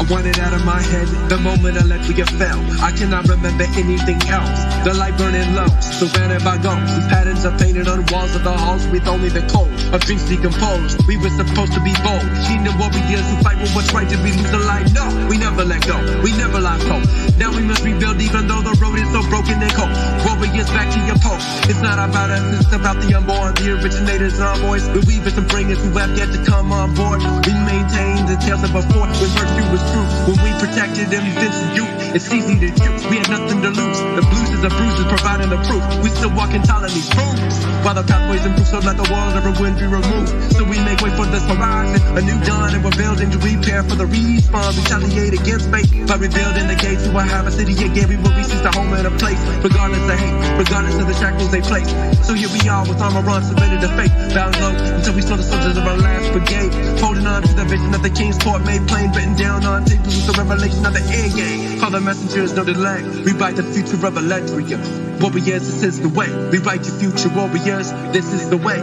I want it out of my head the moment Electria fell. I cannot remember anything else. The light burning low, surrounded by ghosts. These patterns are painted on the walls of the halls with only the cold of dreams decomposed. We were supposed to be bold, kingdom warriors who fight for what's right. Did we lose a life? No, we never let go. We never lost hope. Now we must rebuild even though the road is so broken and cold. Warriors back to your post. It's not about us, it's about the unborn. The originators are voice. The weavers and bringers who have yet to come on board. We maintain the tales of before when virtue was true. When we protected and defended youth, it's easy to choose. We had nothing to lose. The bruises are bruises providing the proof. We still walking tall in these rooms. While the pathways improve, so let the wall of ruin be removed. So we make way for this horizon, a new dawn, and we're building to repair for the respawn. Retaliate against fate by rebuilding the gates. We will have a city again. We will resist the home and a place, regardless of hate, regardless of the shackles they place. So here we are with armor on, submitted to fate, bound low until we saw the soldiers of our last brigade, holding on to the vision of the King's Court, made plain, written down on tape. With the revelation of the end game. Call the messengers, no delay. Rewrite the future of Electria. Warriors, this is the way. Rewrite your future, warriors. This is the way.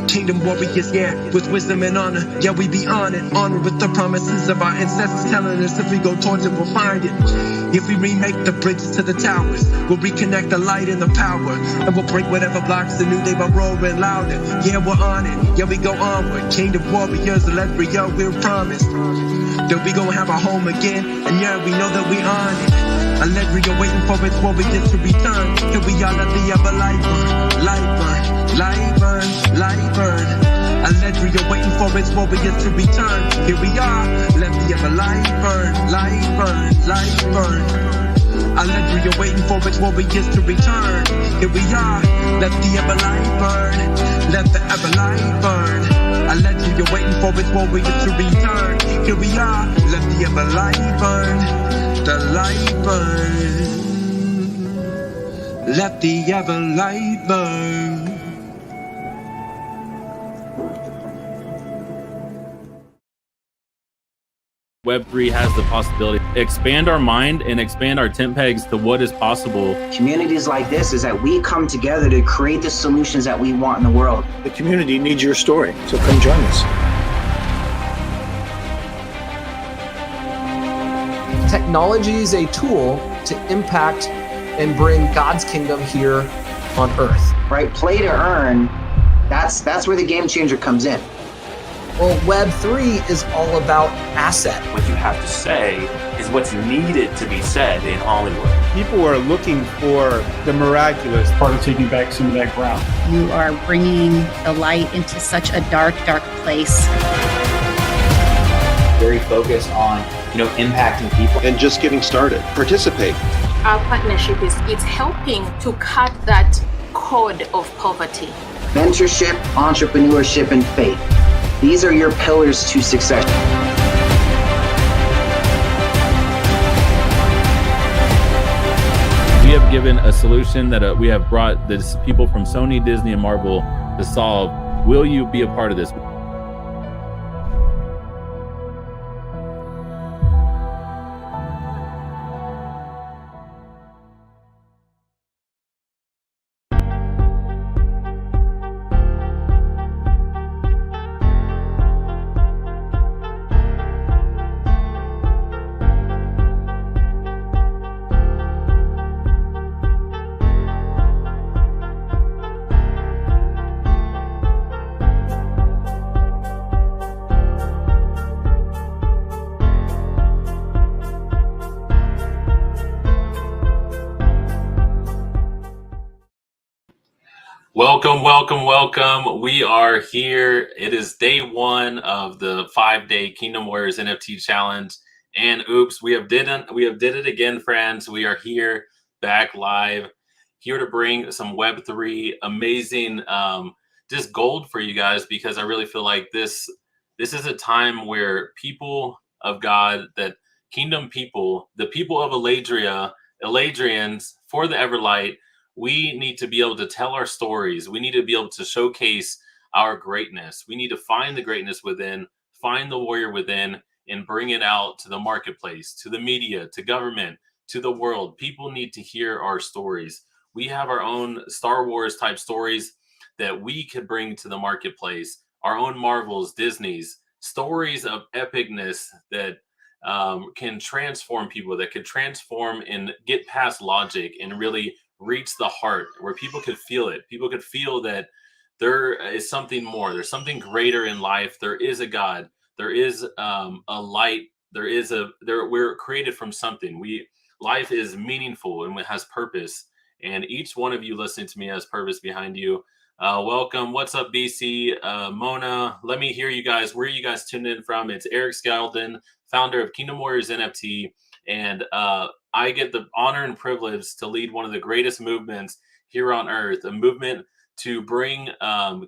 Kingdom warriors, yeah, with wisdom and honor. Yeah, we be honored. Honor with the promises of our ancestors, telling us if we go towards it, we'll find it. If we remake the bridges to the towers, we'll reconnect the light and the power. And we'll break whatever blocks the new day by roaring louder. Yeah, we're on it. Yeah, we go onward. Kingdom warriors, Electria, we're promised that we gon' have a home again. And yeah, we know that we on it. Electria waiting for its warriors to return. Here we are, let the ever light burn, light burn, light burn, light burn. Electria waiting for its warriors to return. Here we are, let the ever light burn, light burn, light burn. Electria waiting for its warriors to return. Here we are, let the ever light burn, let the ever light burn. Electria waiting for its warriors to return. Here we are, let the ever light burn, the light burn. Let the ever light burn. Web3 has the possibility to expand our mind and expand our tent pegs to what is possible. Communities like this is that we come together to create the solutions that we want in the world. The community needs your story, so come join us. Technology is a tool to impact and bring God's kingdom here on earth. Right? Play to earn, that's where the game changer comes in. Well, Web3 is all about asset. What you have to say is what's needed to be said in Hollywood. People are looking for the miraculous, part of taking back some of that ground. You are bringing the light into such a dark, dark place. Very focused on, impacting people. And just getting started. Participate. Our partnership it's helping to cut that code of poverty. Mentorship, entrepreneurship, and faith. These are your pillars to success. We have given a solution that we have brought this people from Sony, Disney, and Marvel to solve. Will you be a part of this? Welcome. We are here. It is day one of the 5-day Kingdom Warriors NFT challenge. And oops, we have did it again, friends. We are here back live, here to bring some Web3 amazing just gold for you guys, because I really feel like this is a time where people of God, that kingdom people, the people of Eladrians for the Everlight, we need to be able to tell our stories. We need to be able to showcase our greatness. We need to find the greatness within, find the warrior within, and bring it out to the marketplace, to the media, to government, to the world. People need to hear our stories. We have our own Star Wars type stories that we could bring to the marketplace, our own Marvels, Disney's, stories of epicness that can transform people, that could transform and get past logic and really reach the heart, where people could feel it. People could feel that there is something more. There's something greater in life. There is a God. There is a light. We're created from something. Life is meaningful and it has purpose. And each one of you listening to me has purpose behind you. Welcome. What's up, BC? Mona, let me hear you guys. Where are you guys tuned in from? It's Eric Skeldon, founder of Kingdom Warriors NFT. And I get the honor and privilege to lead one of the greatest movements here on earth, a movement to bring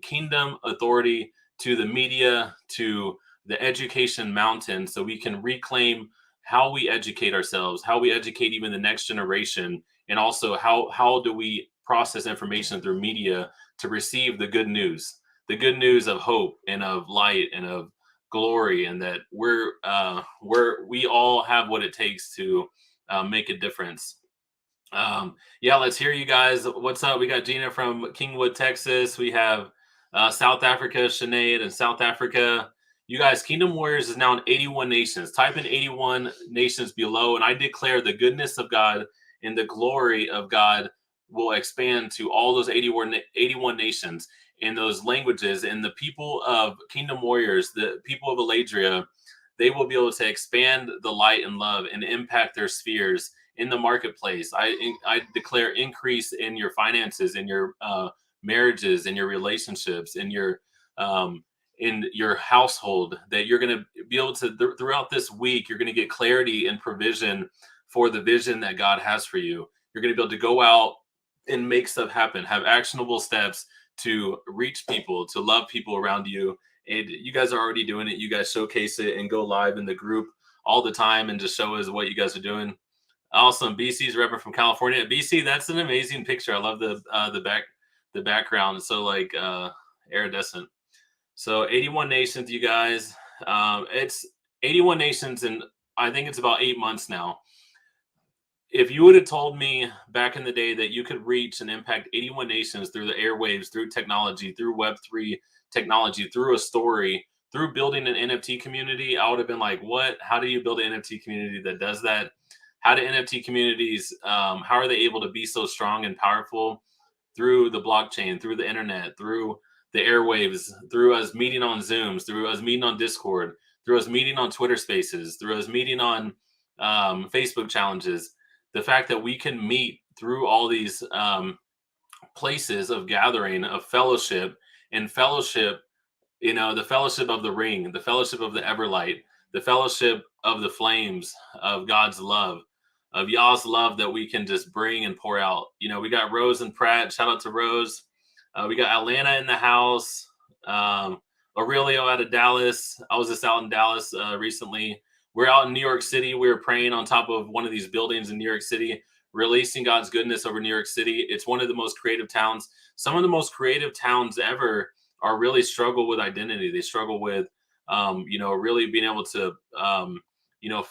kingdom authority to the media, to the education mountain, so we can reclaim how we educate ourselves, how we educate even the next generation, and also how do we process information through media to receive the good news of hope and of light and of glory, and that we all have what it takes to make a difference. Yeah, let's hear you guys. What's up? We got Gina from Kingwood, Texas. We have South Africa, Sinead in South Africa. You guys, Kingdom Warriors is now in 81 nations. Type in 81 nations below, and I declare the goodness of God and the glory of God will expand to all those 81 nations in those languages. And the people of Kingdom Warriors, the people of Eladria, they will be able to expand the light and love and impact their spheres in the marketplace. I declare increase in your finances, in your marriages, in your relationships, in your household, that you're going to be able to, throughout this week, you're going to get clarity and provision for the vision that God has for you. You're going to be able to go out and make stuff happen, have actionable steps to reach people, to love people around you. And you guys are already doing it. You guys showcase it and go live in the group all the time and just show us what you guys are doing. Awesome. BC's repping from California. BC, that's an amazing picture. I love the background. It's so like iridescent. So 81 nations, you guys. It's 81 nations, and I think it's about 8 months now. If you would have told me back in the day that you could reach and impact 81 nations through the airwaves, through technology, through Web3 technology, through a story, through building an NFT community, I would have been like, what? How do you build an NFT community that does that? How do NFT communities, how are they able to be so strong and powerful through the blockchain, through the internet, through the airwaves, through us meeting on Zooms, through us meeting on Discord, through us meeting on Twitter Spaces, through us meeting on Facebook challenges? The fact that we can meet through all these places of gathering, of fellowship, and fellowship, the fellowship of the ring, the fellowship of the everlight, the fellowship of the flames of God's love, of Yah's love that we can just bring and pour out. We got Rose and Pratt. Shout out to Rose. We got Atlanta in the house. Aurelio out of Dallas. I was just out in Dallas recently. We're out in New York City. We were praying on top of one of these buildings in New York City, releasing God's goodness over New York City. It's one of the most creative towns. Some of the most creative towns ever are really struggle with identity. They struggle with, really being able to,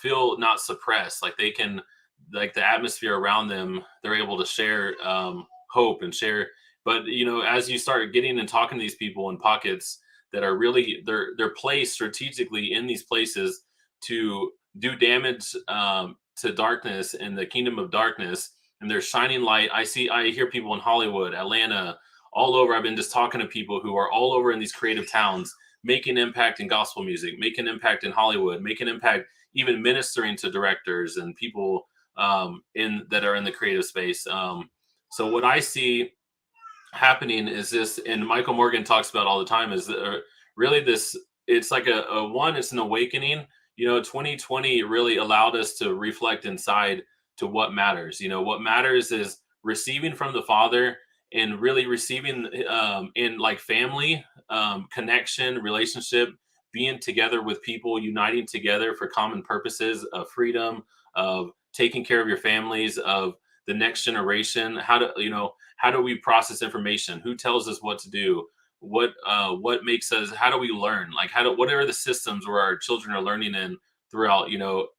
feel not suppressed. Like they can, like the atmosphere around them, they're able to share hope and share. But, as you start getting and talking to these people in pockets that are really, they're placed strategically in these places to do damage to darkness in the kingdom of darkness, and they're shining light. I hear people in Hollywood, Atlanta, all over. I've been just talking to people who are all over in these creative towns, making impact in gospel music, making impact in Hollywood, making impact, even ministering to directors and people that are in the creative space. So what I see happening is this, and Michael Morgan talks about all the time, is really this. It's like it's an awakening. 2020 really allowed us to reflect inside to what matters. What matters is receiving from the Father, and really receiving in like family, connection, relationship, being together with people, uniting together for common purposes of freedom, of taking care of your families, of the next generation. How do we process information? Who tells us what to do? What makes us, how do we learn? Like what are the systems where our children are learning in throughout,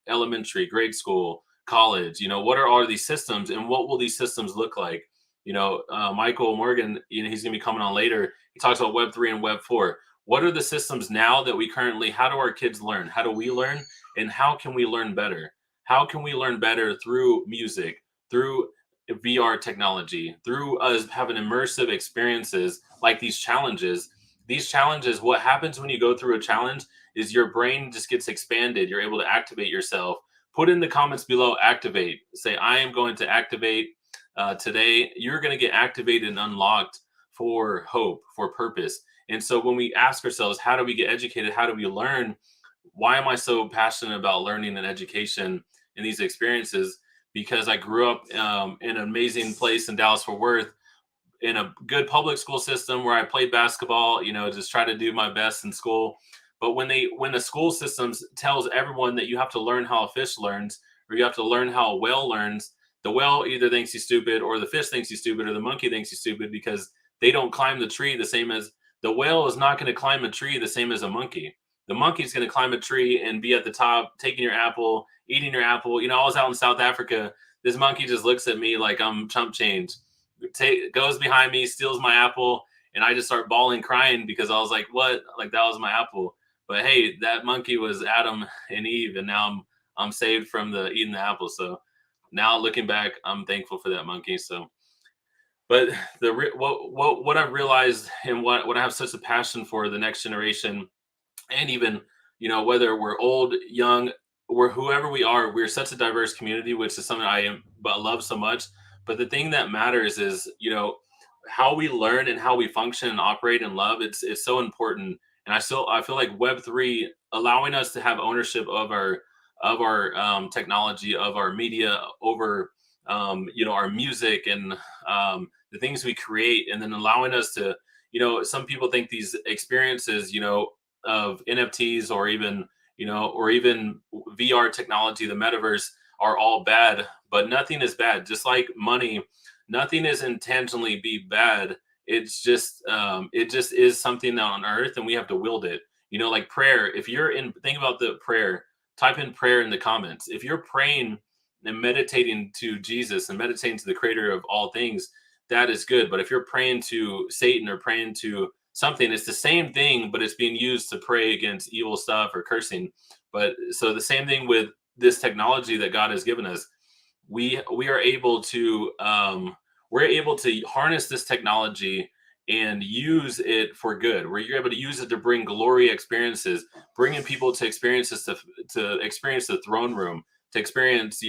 elementary, grade school, college? What are all these systems, and what will these systems look like? Michael Morgan, he's gonna be coming on later. He talks about Web3 and Web4. What are the systems now that we currently, how do our kids learn? How do we learn? And how can we learn better? How can we learn better through music, through VR technology, through us having immersive experiences like these challenges? These challenges, what happens when you go through a challenge is your brain just gets expanded. You're able to activate yourself. Put in the comments below, activate. Say, I am going to activate today. You're going to get activated and unlocked for hope, for purpose. And so when we ask ourselves, how do we get educated? How do we learn? Why am I so passionate about learning and education in these experiences? Because I grew up in an amazing place in Dallas Fort Worth, in a good public school system where I played basketball, just try to do my best in school. But when the school systems tells everyone that you have to learn how a fish learns, or you have to learn how a whale learns, the whale either thinks he's stupid, or the fish thinks he's stupid, or the monkey thinks he's stupid, because they don't climb the tree the same as the whale is not going to climb a tree the same as a monkey. The monkey's going to climb a tree and be at the top, taking your apple, eating your apple. I was out in South Africa. This monkey just looks at me like I'm chump change. Goes behind me, steals my apple, and I just start bawling, crying, because I was like, what? Like, that was my apple. But hey, that monkey was Adam and Eve, and now I'm saved from the eating the apple. So now looking back, I'm thankful for that monkey. So, but what I've realized, and what I have such a passion for the next generation, and even whether we're old, young, or whoever we are, we're such a diverse community, which is something I love so much. But the thing that matters is how we learn and how we function and operate and love. It's so important. And I feel like Web3 allowing us to have ownership of our technology, of our media, over our music, and the things we create, and then allowing us to, some people think these experiences, of NFTs, or even VR technology, the metaverse, are all bad. But nothing is bad. Just like money, nothing is intentionally be bad. It's just it just is something on earth, and we have to wield it. Like prayer. If you're think about the prayer, type in prayer in the comments. If you're praying and meditating to Jesus and meditating to the creator of all things, that is good. But if you're praying to Satan or praying to something, it's the same thing, but it's being used to pray against evil stuff or cursing. But so the same thing with this technology that God has given us. We are able to harness this technology and use it for good, where you're able to use it to bring glory experiences, bringing people to experiences, to experience the throne room, to experience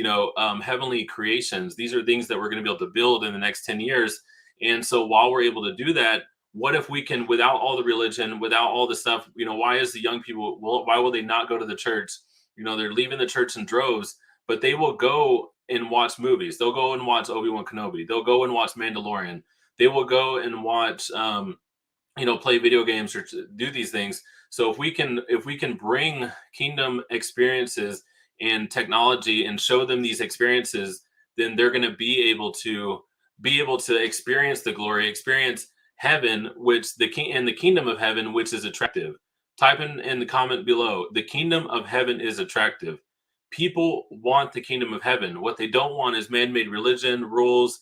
heavenly creations. These are things that we're going to be able to build in the next 10 years. And so while we're able to do that, what if we can, without all the religion, without all the stuff, why is the young people, why will they not go to the church? They're leaving the church in droves, but they will go and watch movies. They'll go and watch Obi-Wan Kenobi. They'll go and watch Mandalorian. They will go and watch, play video games or do these things. So if we can bring kingdom experiences and technology and show them these experiences, then they're going to be able to experience the glory, experience heaven, which the kingdom of heaven, which is attractive. Type in the comment below, the kingdom of heaven is attractive. People want the kingdom of heaven. What they don't want is man-made religion, rules,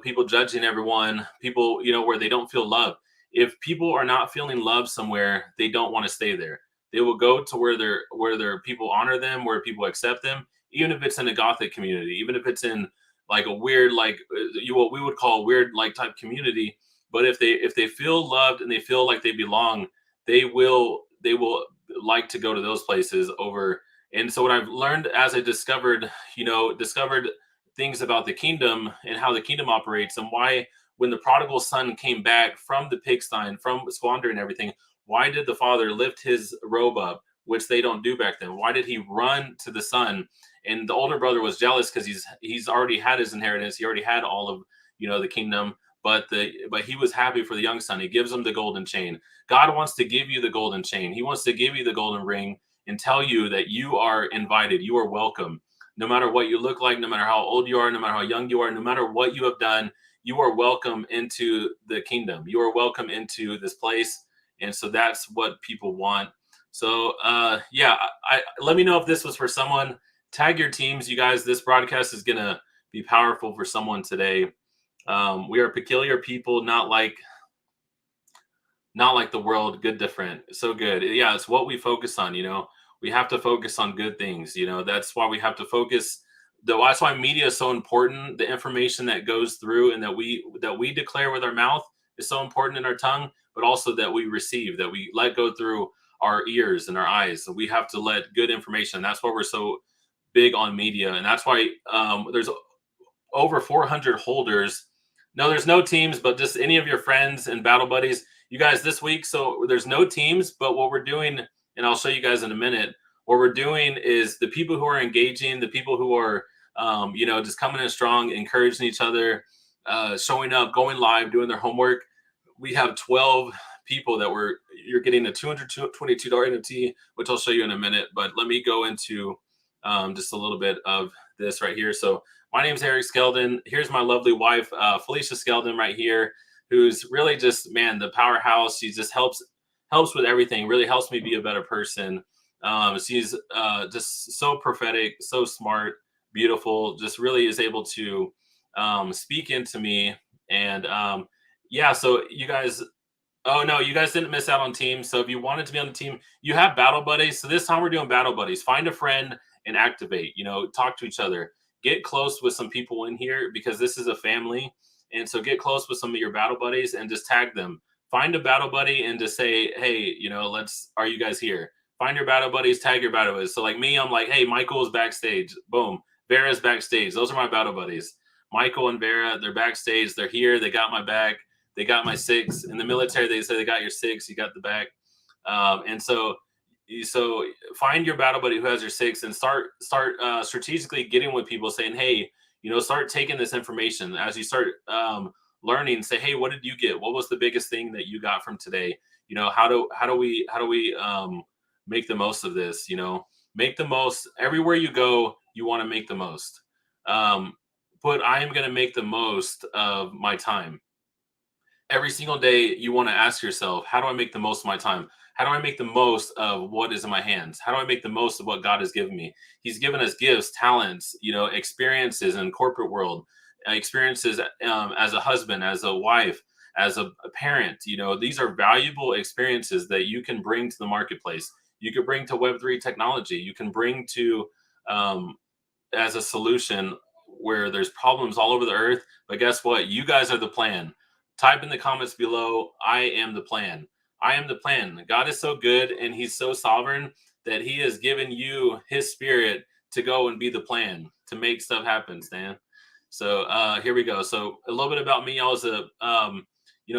people judging everyone, people, where they don't feel love. If people are not feeling love somewhere, they don't want to stay there. They will go to where their people honor them, where people accept them, even if it's in a Gothic community, even if it's in like a weird, like what we would call weird, like type community. But if they feel loved and they feel like they belong, they will like to go to those places over. And so what I've learned as I discovered things about the kingdom and how the kingdom operates, and why when the prodigal son came back from the pigsty, from squandering everything, why did the father lift his robe up, which they don't do back then? Why did he run to the son? And the older brother was jealous because he's already had his inheritance. He already had all of the kingdom. But he was happy for the young son. He gives him the golden chain. God wants to give you the golden chain. He wants to give you the golden ring and tell you that you are invited. You are welcome. No matter what you look like, no matter how old you are, no matter how young you are, no matter what you have done, you are welcome into the kingdom. You are welcome into this place. And so that's what people want. So let me know if this was for someone. Tag your teams, you guys. This broadcast is going to be powerful for someone today. We are peculiar people, not like not like the world, good, different, so good. Yeah, it's what we focus on. We have to focus on good things. That's why we have to focus. That's why media is so important. The information that goes through and that we declare with our mouth is so important in our tongue, but also that we receive, that we let go through our ears and our eyes. So we have to let good information. That's why we're so big on media, and that's why there's over 400 holders. No, there's no teams, but just any of your friends and battle buddies. You guys this week, so there's no teams, but what we're doing, and I'll show you guys in a minute, what we're doing is the people who are engaging, the people who are, just coming in strong, encouraging each other, showing up, going live, doing their homework. We have 12 people that you're getting a $222 NFT, which I'll show you in a minute. But let me go into just a little bit of this right here. So my name is Eric Skeldon. Here's my lovely wife, Felicia Skeldon, right here, who's really just, man, the powerhouse. She just helps with everything, really helps me be a better person. She's just so prophetic, so smart, beautiful, just really is able to speak into me. And so you guys, oh no, you guys didn't miss out on teams. So if you wanted to be on the team, you have battle buddies. So this time we're doing battle buddies. Find a friend and activate, talk to each other. Get close with some people in here because this is a family. And so get close with some of your battle buddies and just tag them. Find a battle buddy and just say, hey, are you guys here? Find your battle buddies, tag your battle buddies. So like me, I'm like, hey, Michael's backstage. Boom. Vera's backstage. Those are my battle buddies. Michael and Vera, they're backstage. They're here. They got my back. They got my 6. In the military, they say they got your 6. You got the back. And so find your battle buddy who has your 6 and start strategically getting with people saying, hey, start taking this information as you start learning. Say, hey, what did you get? What was the biggest thing that you got from today? How do we make the most of this? Make the most everywhere you go. You want to make the most. But I am going to make the most of my time. Every single day, you want to ask yourself, how do I make the most of my time? How do I make the most of what is in my hands? How do I make the most of what God has given me? He's given us gifts, talents, experiences in corporate world, experiences as a husband, as a wife, as a parent. These are valuable experiences that you can bring to the marketplace. You could bring to Web3 technology. You can bring to as a solution where there's problems all over the earth. But guess what? You guys are the plan. Type in the comments below, I am the plan. I am the plan. God is so good and he's so sovereign that he has given you his spirit to go and be the plan, to make stuff happen, Stan. So here we go. So a little bit about me. I was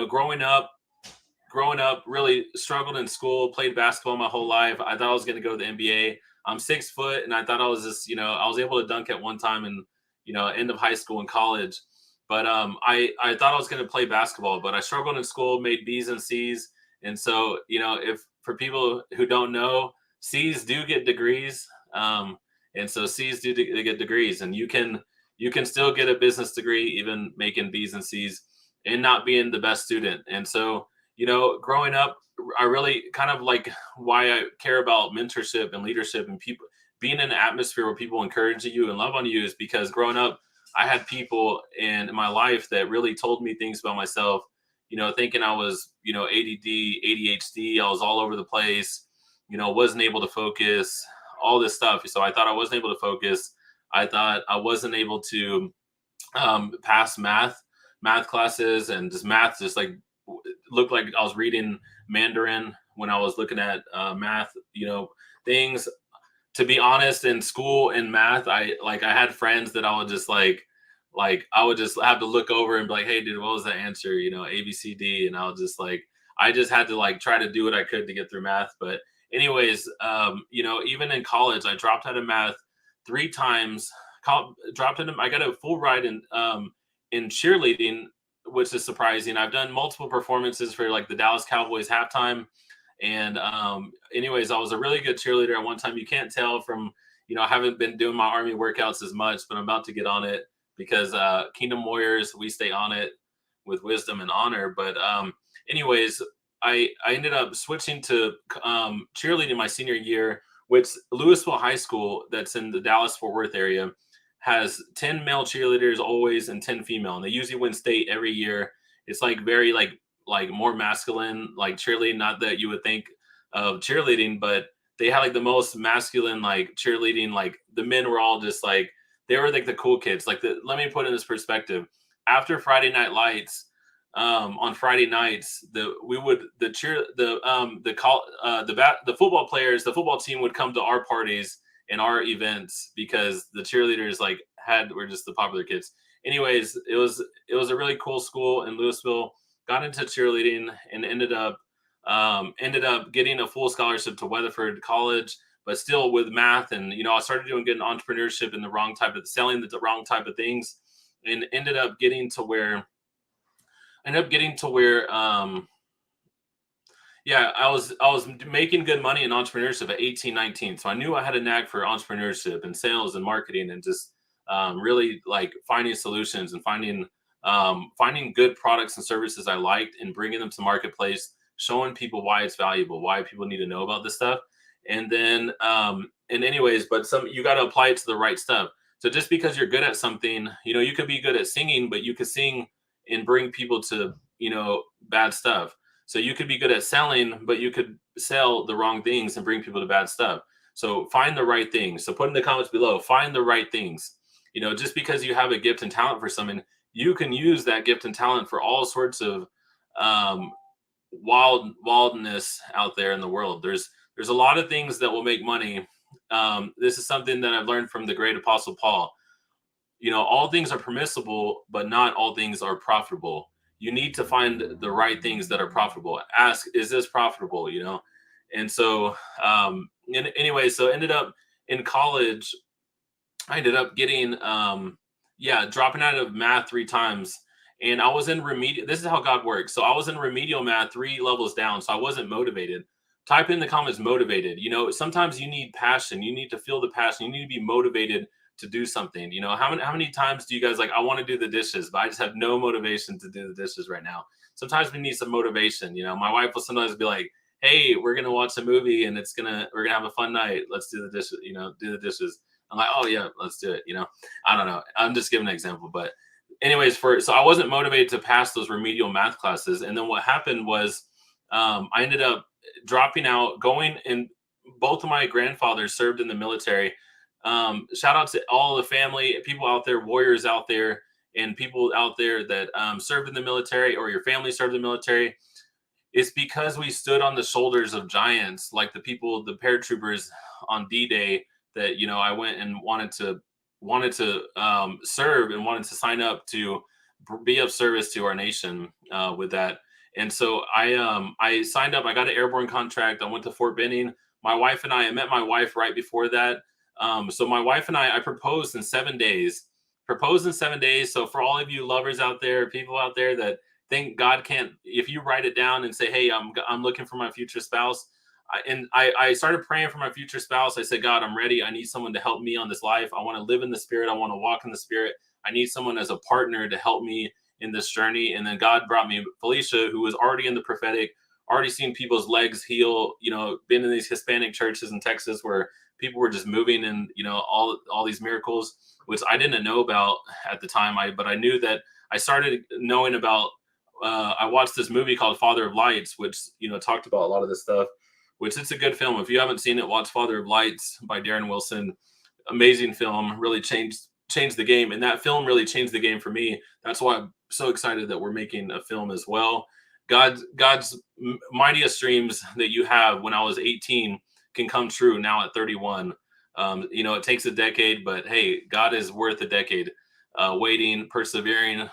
growing up, really struggled in school, played basketball my whole life. I thought I was going to go to the NBA. I'm 6 foot and I thought I was just, I was able to dunk at one time in, end of high school and college. But I thought I was going to play basketball, but I struggled in school, made B's and C's. And so, if for people who don't know, C's do get degrees. And so C's do get degrees, and you can still get a business degree, even making B's and C's and not being the best student. And so, growing up, I really kind of like why I care about mentorship and leadership and people being in an atmosphere where people encourage you and love on you is because growing up, I had people in my life that really told me things about myself, thinking I was, ADD, ADHD. I was all over the place, wasn't able to focus, all this stuff. So I thought I wasn't able to focus. I thought I wasn't able to pass math classes, and just math just like looked like I was reading Mandarin when I was looking at math, things. To be honest, in school in math, I had friends that I would just like I would just have to look over and be like, hey dude, what was that answer? A, B, C, D. And I was just like, I just had to try to do what I could to get through math. But anyways, even in college, I dropped out of math 3 times. I got a full ride in cheerleading, which is surprising. I've done multiple performances for the Dallas Cowboys halftime. And anyways, I was a really good cheerleader at one time. You can't tell from, I haven't been doing my Army workouts as much, but I'm about to get on it because Kingdom Warriors, we stay on it with wisdom and honor. But anyways, I ended up switching to cheerleading my senior year, which Louisville High School, that's in the Dallas-Fort Worth area, has 10 male cheerleaders always and 10 female. And they usually win state every year. It's very like more masculine, like cheerleading. Not that you would think of cheerleading, but they had like the most masculine like cheerleading. Like the men were all just like, they were like the cool kids. Like let me put in this perspective. After Friday Night Lights, on Friday nights, the football players, the football team would come to our parties and our events because the cheerleaders like were just the popular kids. Anyways, it was a really cool school in Louisville. Got into cheerleading and ended up getting a full scholarship to Weatherford College, but still with math. And I started doing good in entrepreneurship and selling the wrong type of things, and ended up getting to where I was making good money in entrepreneurship at 18, 19. So I knew I had a knack for entrepreneurship and sales and marketing, and just really like finding solutions and finding good products and services I liked and bringing them to marketplace, showing people why it's valuable, why people need to know about this stuff. And then, but you got to apply it to the right stuff. So just because you're good at something, you could be good at singing, but you could sing and bring people to, bad stuff. So you could be good at selling, but you could sell the wrong things and bring people to bad stuff. So find the right things. So put in the comments below, find the right things. Just because you have a gift and talent for something, you can use that gift and talent for all sorts of wildness out there in the world. There's a lot of things that will make money. This is something that I've learned from the great apostle Paul. All things are permissible, but not all things are profitable. You need to find the right things that are profitable. Ask, is this profitable? And so, so ended up in college. I ended up getting, dropping out of math 3 times. And I was in remedial. This is how God works. So I was in remedial math 3 levels down. So I wasn't motivated. Type in the comments, motivated. Sometimes you need passion. You need to feel the passion. You need to be motivated to do something. How many times do you guys like, I want to do the dishes, but I just have no motivation to do the dishes right now? Sometimes we need some motivation. My wife will sometimes be like, hey, we're going to watch a movie and we're going to have a fun night. Let's do the dishes, do the dishes. I'm like, oh yeah, let's do it. I don't know. I'm just giving an example, but anyways, so I wasn't motivated to pass those remedial math classes. And then what happened was, I ended up dropping out, and both of my grandfathers served in the military. Shout out to all the family, people out there, warriors out there, and people out there that served in the military, or your family served in the military. It's because we stood on the shoulders of giants, like the paratroopers on D-Day, that I went and wanted to serve and wanted to sign up to be of service to our nation with that. And so I signed up. I got an airborne contract. I went to Fort Benning. I met my wife right before that. So my wife and I proposed in 7 days. So for all of you lovers out there, people out there that think God can't, if you write it down and say, hey, I'm looking for my future spouse. I started praying for my future spouse. I said, God, I'm ready. I need someone to help me on this life. I want to live in the Spirit. I want to walk in the Spirit. I need someone as a partner to help me in this journey. And then God brought me Felicia, who was already in the prophetic, already seen people's legs heal, been in these Hispanic churches in Texas where people were just moving and, all these miracles, which I didn't know about at the time. But I knew that I started knowing about, I watched this movie called Father of Lights, which, talked about a lot of this stuff, which it's a good film. If you haven't seen it, watch Father of Lights by Darren Wilson. Amazing film, really changed the game. And that film really changed the game for me. That's why I'm so excited that we're making a film as well. God's mightiest dreams that you have when I was 18 can come true now at 31. It takes a decade, but hey, God is worth a decade. Waiting, persevering,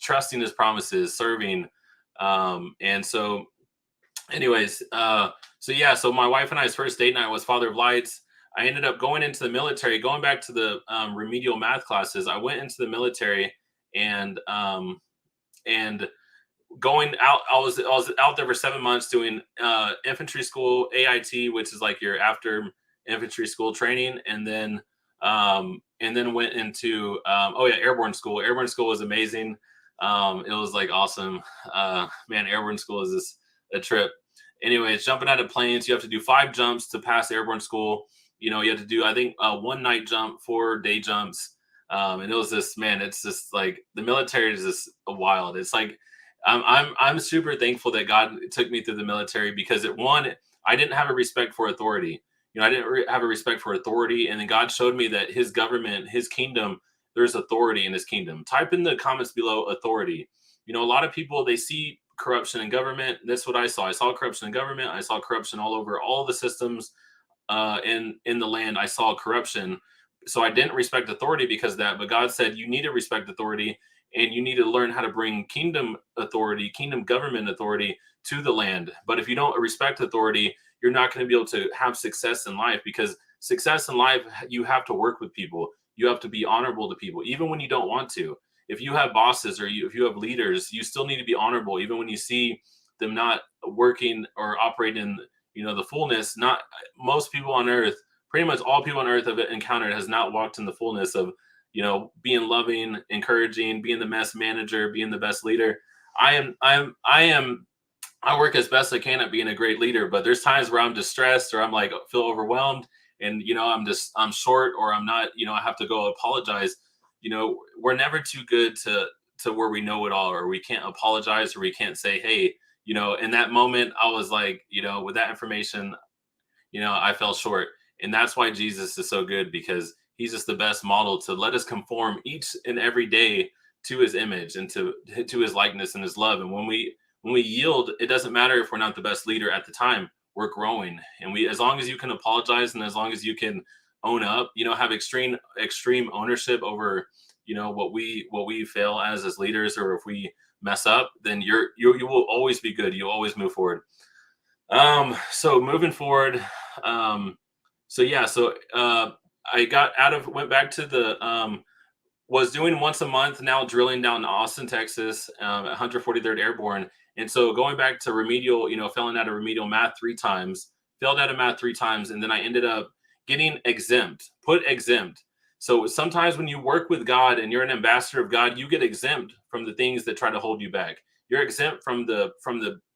trusting his promises, serving. And so anyways, so my wife and I's first date night was Father of Lights. I ended up going into the military, going back to the remedial math classes. I went into the military and going out. I was out there for 7 months doing infantry school, AIT, which is like your after infantry school training, and then went into airborne school. Airborne school was amazing. It was like awesome. Man, airborne school is a trip. Anyways, jumping out of planes, you have to do 5 jumps to pass airborne school. You have to do, I think, 1 night jump, 4 day jumps. And it was it's just like the military is just wild. It's like I'm super thankful that God took me through the military, because I didn't have a respect for authority. I didn't have a respect for authority, and then God showed me that His government, His kingdom, there's authority in His kingdom. Type in the comments below authority. A lot of people, they see corruption in government. That's what I saw. I saw corruption in government. I saw corruption all over all the systems in the land. I saw corruption. So I didn't respect authority because of that. But God said, you need to respect authority, and you need to learn how to bring kingdom authority, kingdom government authority to the land. But if you don't respect authority, you're not going to be able to have success in life, because success in life, you have to work with people. You have to be honorable to people, even when you don't want to. If you have bosses, or if you have leaders, you still need to be honorable, even when you see them not working or operating in the fullness. Not most people on earth, pretty much all people on earth have encountered, has not walked in the fullness of being loving, encouraging, being the best manager, being the best leader. I work as best I can at being a great leader, but there's times where I'm distressed, or I'm like feel overwhelmed, and I'm short, or I'm not, I have to go apologize. We're never too good to where we know it all, or we can't apologize, or we can't say, hey, in that moment I was like, with that information, I fell short. And that's why Jesus is so good, because He's just the best model to let us conform each and every day to His image and to His likeness and His love. And when we yield, it doesn't matter if we're not the best leader at the time. We're growing, and as long as you can apologize, and as long as you can own up, have extreme ownership over what we fail as leaders, or if we mess up, then you will always be good. You'll always move forward. So moving forward, I went back to the was doing once a month, now drilling down in Austin, Texas, at 143rd Airborne. And so going back to remedial, failing out of remedial math 3 times, failed out of math 3 times, and then I ended up getting exempt, put exempt. So sometimes when you work with God and you're an ambassador of God, you get exempt from the things that try to hold you back. You're exempt from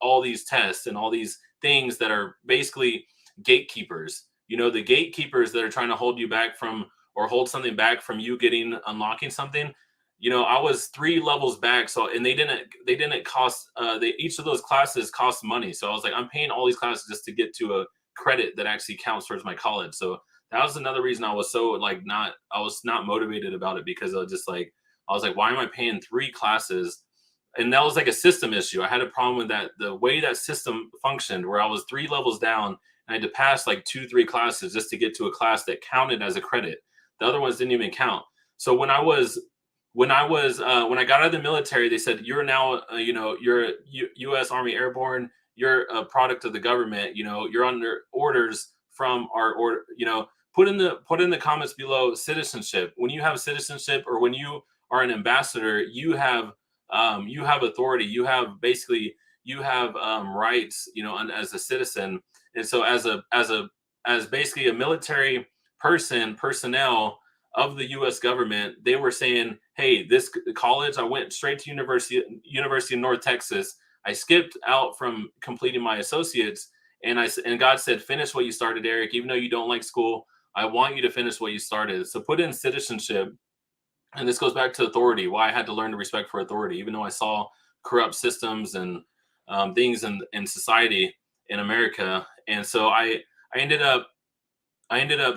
all these tests and all these things that are basically gatekeepers. The gatekeepers that are trying to hold you back from, or hold something back from you unlocking something. I was 3 levels back. So, and they didn't cost, each of those classes cost money. So I was like, I'm paying all these classes just to get to a credit that actually counts towards my college. So that was another reason I was so I was not motivated about it, because I was like, why am I paying 3 classes? And that was like a system issue. I had a problem with that, the way that system functioned, where I was 3 levels down, and I had to pass like 2-3 classes just to get to a class that counted as a credit. The other ones didn't even count. So when I got out of the military, they said, you're now, you're a U.S. Army Airborne. You're a product of the government. You're under orders from our order. Put in the comments below citizenship. When you have citizenship, or when you are an ambassador, you have authority. You have rights. As a citizen. And so as basically a military personnel of the U.S. government, they were saying, hey, this college, I went straight to University of North Texas. I skipped out from completing my associates, and God said, finish what you started, Eric. Even though you don't like school, I want you to finish what you started. So put in citizenship. And this goes back to authority, why I had to learn to respect for authority, even though I saw corrupt systems and things in society in America. And so I ended up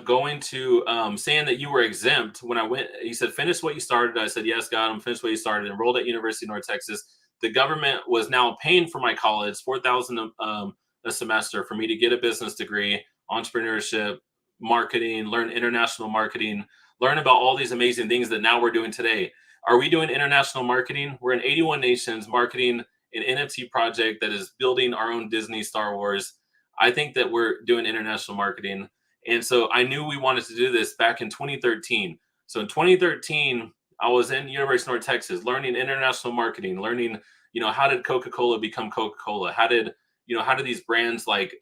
going to saying that you were exempt. When I went, He said, finish what you started. I said, yes, God, I'm finished what you started. Enrolled at University of North Texas. The government was now paying for my college, $4,000 a semester, for me to get a business degree, entrepreneurship, marketing, learn international marketing, learn about all these amazing things that now we're doing today. Are we doing international marketing? We're in 81 nations marketing an NFT project that is building our own Disney Star Wars. I think that we're doing international marketing. And so I knew we wanted to do this back in 2013. So in 2013, I was in University of North Texas learning international marketing, learning, how did Coca-Cola become Coca-Cola? How did these brands like,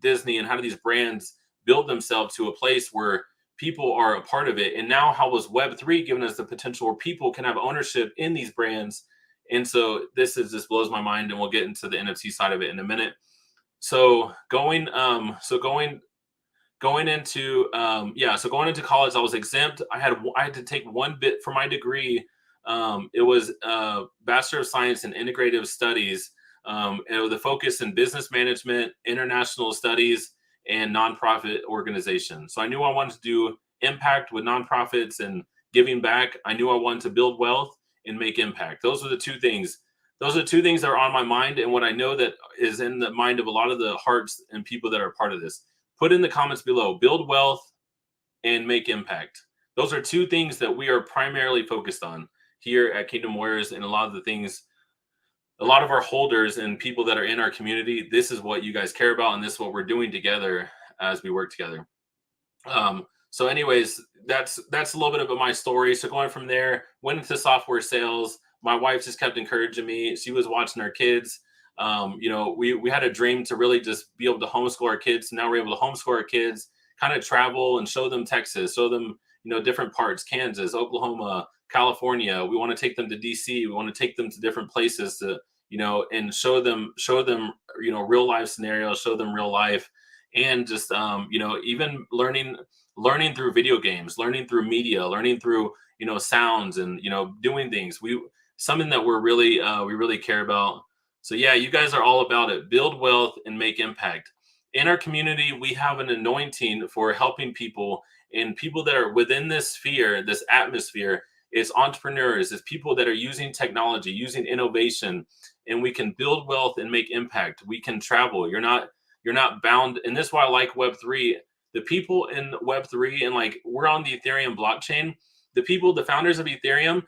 Disney, and how do these brands build themselves to a place where people are a part of it? And now how was Web3 giving us the potential where people can have ownership in these brands? And so this just blows my mind, and we'll get into the NFT side of it in a minute. So going into college, I was exempt. I had to take 1 bit for my degree It was Bachelor of Science in Integrative Studies. It was the focus in business management, international studies, and nonprofit organization. So I knew I wanted to do impact with nonprofits and giving back. I knew I wanted to build wealth and make impact. Those are the two things. Those are the two things that are on my mind, and what I know that is in the mind of a lot of the hearts and people that are part of this. Put in the comments below, build wealth and make impact. Those are two things that we are primarily focused on here at Kingdom Warriors, and a lot of the things, a lot of our holders and people that are in our community, this is what you guys care about, and this is what we're doing together as we work together. So anyways, that's a little bit about my story. So going from there, went into software sales. My wife just kept encouraging me. She was watching our kids. We had a dream to really just be able to homeschool our kids. Now we're able to homeschool our kids, kind of travel and show them Texas, show them, different parts, Kansas, Oklahoma, California. We want to take them to DC. We want to take them to different places to, and show them, real life scenarios, show them real life, and just, even learning through video games, learning through media, learning through, sounds, and, doing things. Something that we really care about. So yeah, you guys are all about it. Build wealth and make impact. In our community, we have an anointing for helping people, and people that are within this sphere, this atmosphere. It's entrepreneurs, it's people that are using technology, using innovation, and we can build wealth and make impact. We can travel. You're not bound. And this is why I like Web3. The people in Web3, and like we're on the Ethereum blockchain, the founders of Ethereum,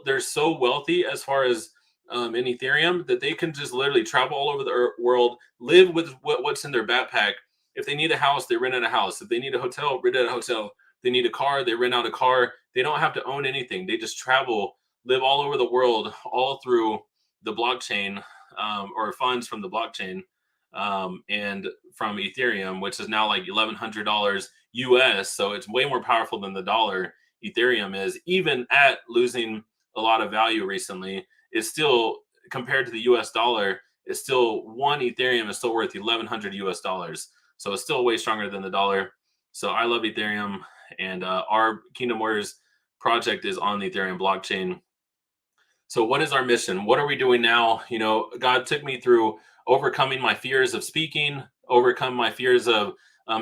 they're so wealthy as far as in Ethereum, that they can just literally travel all over the world, live with what's in their backpack. If they need a house, they rent out a house. If they need a hotel, rent out a hotel. If they need a car, they rent out a car. They don't have to own anything. They just travel, live all over the world, all through the blockchain, or funds from the blockchain, and from Ethereum, which is now like $1,100 US. So it's way more powerful than the dollar. Ethereum is, even at losing a lot of value recently, it's still, compared to the US dollar, it's still, one Ethereum is still worth 1,100 US dollars. So it's still way stronger than the dollar. So I love Ethereum, and our Kingdom Warriors project is on the Ethereum blockchain. So what is our mission? What are we doing now? God took me through overcoming my fears of speaking, overcome my fears of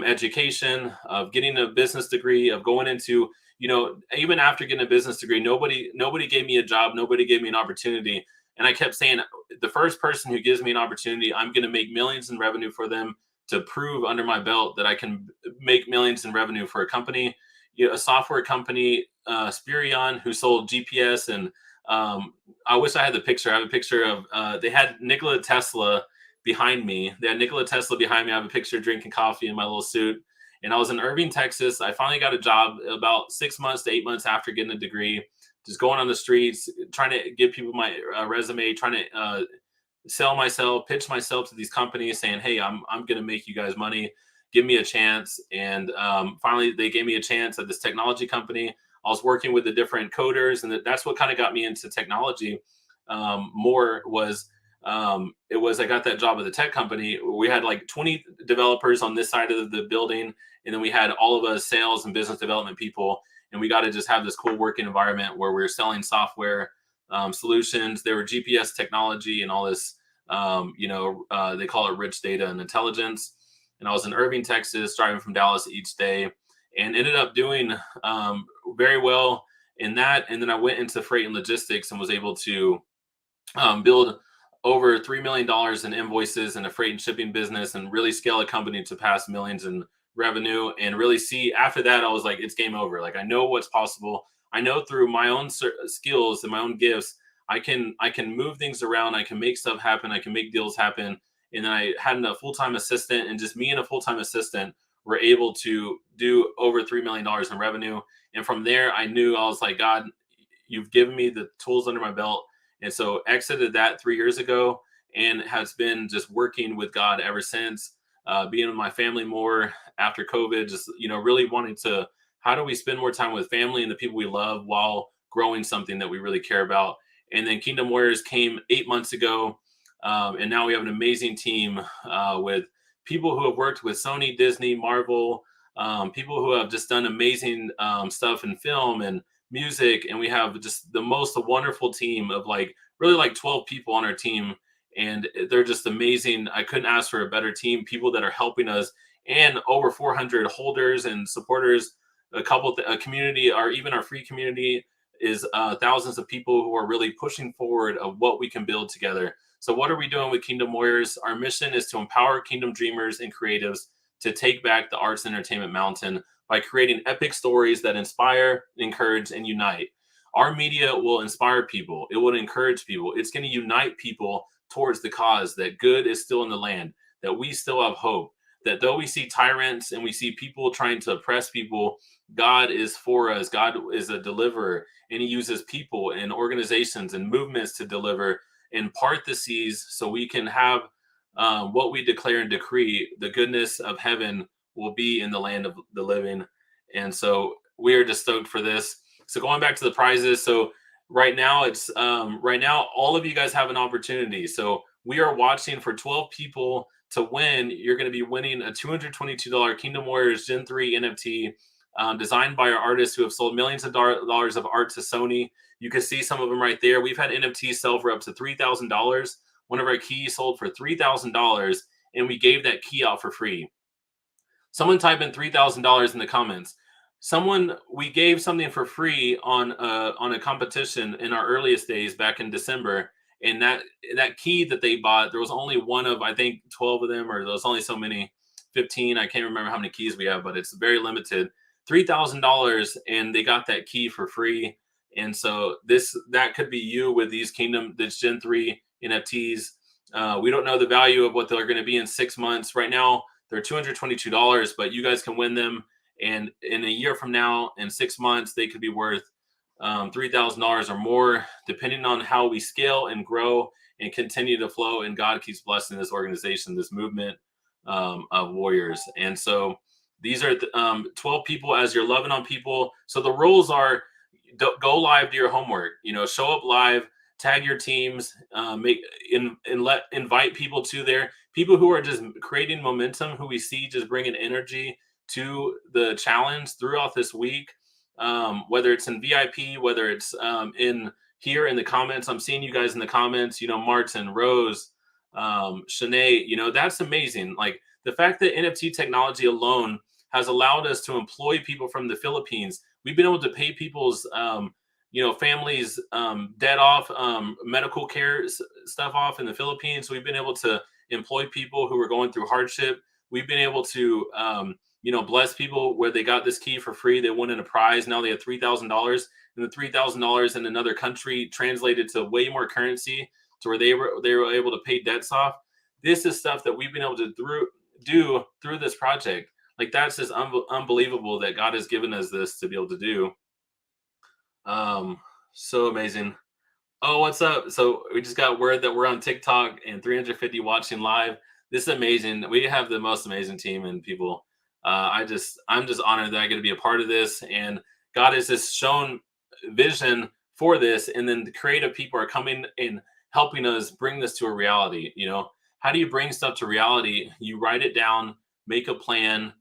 education, of getting a business degree, of going into, even after getting a business degree, nobody gave me a job. Nobody gave me an opportunity. And I kept saying, the first person who gives me an opportunity, I'm going to make millions in revenue for them, to prove under my belt that I can make millions in revenue for a company, a software company, Spirion, who sold GPS. And I wish I had the picture. I have a picture of, they had Nikola Tesla behind me. I have a picture drinking coffee in my little suit. And I was in Irving, Texas. I finally got a job about 6 months to 8 months after getting a degree, just going on the streets, trying to give people my resume, trying to sell myself, pitch myself to these companies, saying, hey, I'm going to make you guys money. Give me a chance. And finally, they gave me a chance at this technology company. I was working with the different coders, and that's what kind of got me into technology more. I got that job at the tech company. We had like 20 developers on this side of the building, and then we had all of us sales and business development people, and we got to just have this cool working environment where we were selling software solutions. There were GPS technology and all this, they call it rich data and intelligence. And I was in Irving, Texas, driving from Dallas each day, and ended up doing very well in that. And then I went into freight and logistics and was able to build over $3 million in invoices in a freight and shipping business, and really scale a company to pass millions in revenue. And really see, after that, I was like, it's game over. Like, I know what's possible. I know through my own skills and my own gifts, I can move things around. I can make stuff happen. I can make deals happen. And then I had a full-time assistant, and just me and a full-time assistant were able to do over $3 million in revenue. And from there, I was like, God, you've given me the tools under my belt. And so exited that 3 years ago, and has been just working with God ever since, being with my family more after COVID, just, really wanting to, how do we spend more time with family and the people we love while growing something that we really care about? And then Kingdom Warriors came 8 months ago. And now we have an amazing team with people who have worked with Sony, Disney, Marvel, people who have just done amazing stuff in film and music, and we have just the most wonderful team of like really like 12 people on our team, and they're just amazing. I couldn't ask for a better team, people that are helping us, and over 400 holders and supporters, a community, or even our free community is thousands of people who are really pushing forward of what we can build together. So what are we doing with Kingdom Warriors? Our mission is to empower kingdom dreamers and creatives to take back the arts and entertainment mountain by creating epic stories that inspire, encourage, and unite. Our media will inspire people. It will encourage people. It's going to unite people towards the cause that good is still in the land, that we still have hope, that though we see tyrants and we see people trying to oppress people, God is for us. God is a deliverer, and he uses people and organizations and movements to deliver and part the seas so we can have what we declare and decree. The goodness of heaven will be in the land of the living. And so we are just stoked for this. So going back to the prizes. So right now all of you guys have an opportunity. So we are watching for 12 people to win. You're going to be winning a $222 Kingdom Warriors Gen 3 NFT designed by our artists who have sold millions of dollars of art to Sony. You can see some of them right there. We've had NFTs sell for up to $3,000. One of our keys sold for $3,000, and we gave that key out for free. Someone type in $3,000 in the comments. We gave something for free on a competition in our earliest days back in December, and that key that they bought, there was only one of, I think, 12 of them, or there was only so many, 15. I can't remember how many keys we have, but it's very limited. $3,000, and they got that key for free. And so that could be you with these this Gen 3 NFTs. We don't know the value of what they're going to be in 6 months. Right now, they're $222, but you guys can win them. And in a year from now, in 6 months, they could be worth $3,000 or more, depending on how we scale and grow and continue to flow. And God keeps blessing this organization, this movement of warriors. And so these are 12 people as you're loving on people. So the rules are: go live, do your homework, show up live, tag your teams, invite people to there. People who are just creating momentum, who we see just bringing energy to the challenge throughout this week, whether it's in VIP, whether it's in here in the comments. I'm seeing you guys in the comments, Martin, Rose, Shanae, that's amazing. Like the fact that NFT technology alone has allowed us to employ people from the Philippines. We've been able to pay people's, families debt off, medical care stuff off in the Philippines. We've been able to employ people who are going through hardship. We've been able to, bless people where they got this key for free. They won in a prize. Now they have $3,000, and the $3,000 in another country translated to way more currency to where they were able to pay debts off. This is stuff that we've been able to do through this project. Like that's just unbelievable that God has given us this to be able to do. So amazing. Oh, what's up? So we just got word that we're on TikTok and 350 watching live. This is amazing. We have the most amazing team and people. I'm just honored that I get to be a part of this, and God has just shown vision for this, and then the creative people are coming and helping us bring this to a reality. How do you bring stuff to reality? You write it down, make a plan,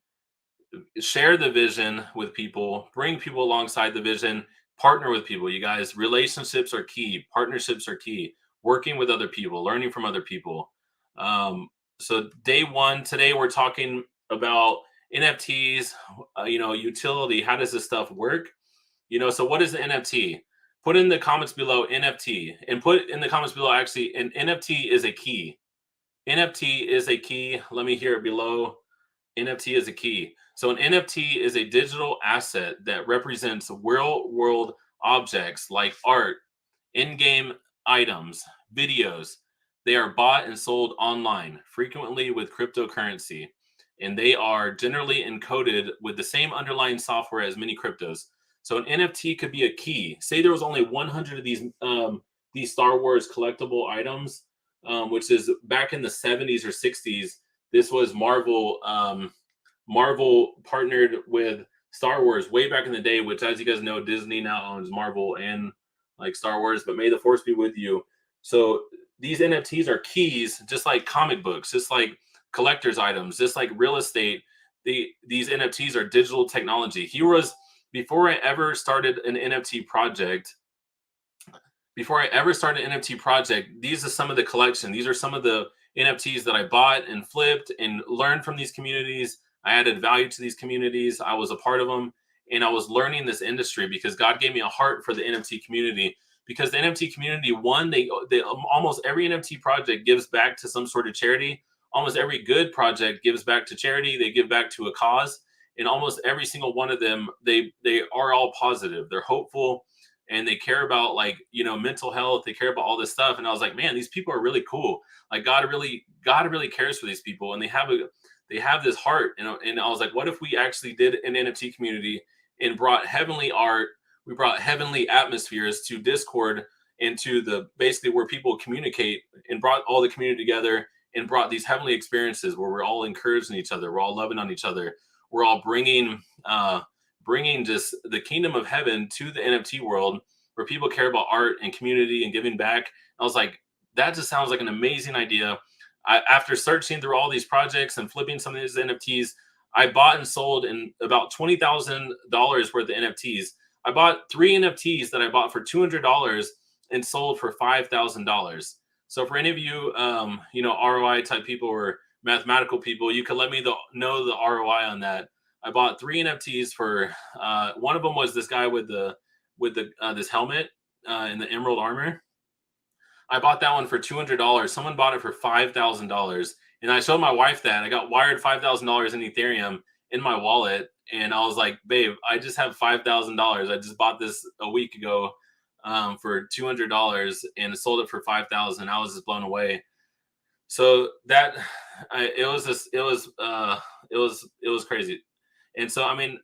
share the vision with people, bring people alongside the vision, partner with people. You guys, relationships are key. Partnerships are key. Working with other people, learning from other people. So day one, today we're talking about NFTs, utility. How does this stuff work? So what is the NFT? Put in the comments below NFT, and put in the comments below, actually, an NFT is a key. NFT is a key. Let me hear it below. NFT is a key. So an NFT is a digital asset that represents real world objects like art, in-game items, videos. They are bought and sold online, frequently with cryptocurrency, and they are generally encoded with the same underlying software as many cryptos. So an NFT could be a key. Say there was only 100 of these Star Wars collectible items, which is back in the 70s or 60s. This was Marvel. Marvel partnered with Star Wars way back in the day, which, as you guys know, Disney now owns Marvel and like Star Wars, but may the force be with you. So these NFTs are keys, just like comic books, just like collector's items, just like real estate. These NFTs are digital technology. Heroes before I ever started an NFT project, these are some of the collection. These are some of the NFTs that I bought and flipped and learned from these communities. I added value to these communities. I was a part of them, and I was learning this industry because God gave me a heart for the NFT community. Because the NFT community, one, they almost every NFT project gives back to some sort of charity. Almost every good project gives back to charity. They give back to a cause, and almost every single one of them, they are all positive. They're hopeful, and they care about, like, mental health. They care about all this stuff. And I was like, man, these people are really cool. Like, God really cares for these people, and they have this heart. And I was like, what if we actually did an NFT community and brought heavenly art? We brought heavenly atmospheres to Discord, into the basically where people communicate, and brought all the community together and brought these heavenly experiences where we're all encouraging each other. We're all loving on each other. We're all bringing just the kingdom of heaven to the NFT world, where people care about art and community and giving back. I was like, that just sounds like an amazing idea. After searching through all these projects and flipping some of these NFTs, I bought and sold in about $20,000 worth of NFTs. I bought 3 NFTs that I bought for $200 and sold for $5,000. So for any of you, ROI type people or mathematical people, you can let me know the ROI on that. I bought 3 NFTs for, one of them was this guy with this helmet in the emerald armor. I bought that one for $200. Someone bought it for $5,000, and I showed my wife that. I got wired $5,000 in Ethereum in my wallet, and I was like, babe, I just have $5,000. I just bought this a week ago for $200 and sold it for $5,000. I was just blown away. So that it was crazy. And so, I mean,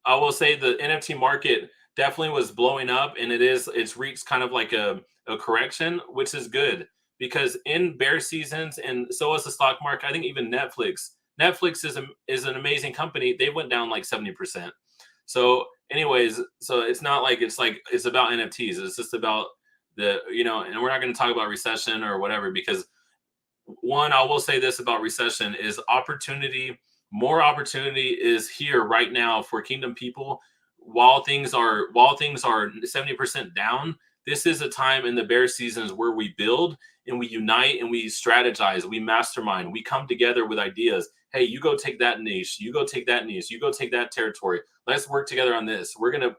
I will say the NFT market definitely was blowing up, and it's reached kind of like a correction, which is good, because in bear seasons, and so is the stock market. I think even Netflix is an amazing company. They went down like 70%. So anyways, so it's not like it's about NFTs. It's just about and we're not going to talk about recession or whatever, because one, I will say this about recession is opportunity. More opportunity is here right now for kingdom people. While things are 70% down, this is a time in the bear seasons where we build and we unite and we strategize, we mastermind, we come together with ideas. Hey, you go take that niche, you go take that niche, you go take that territory. Let's work together on this. We're gonna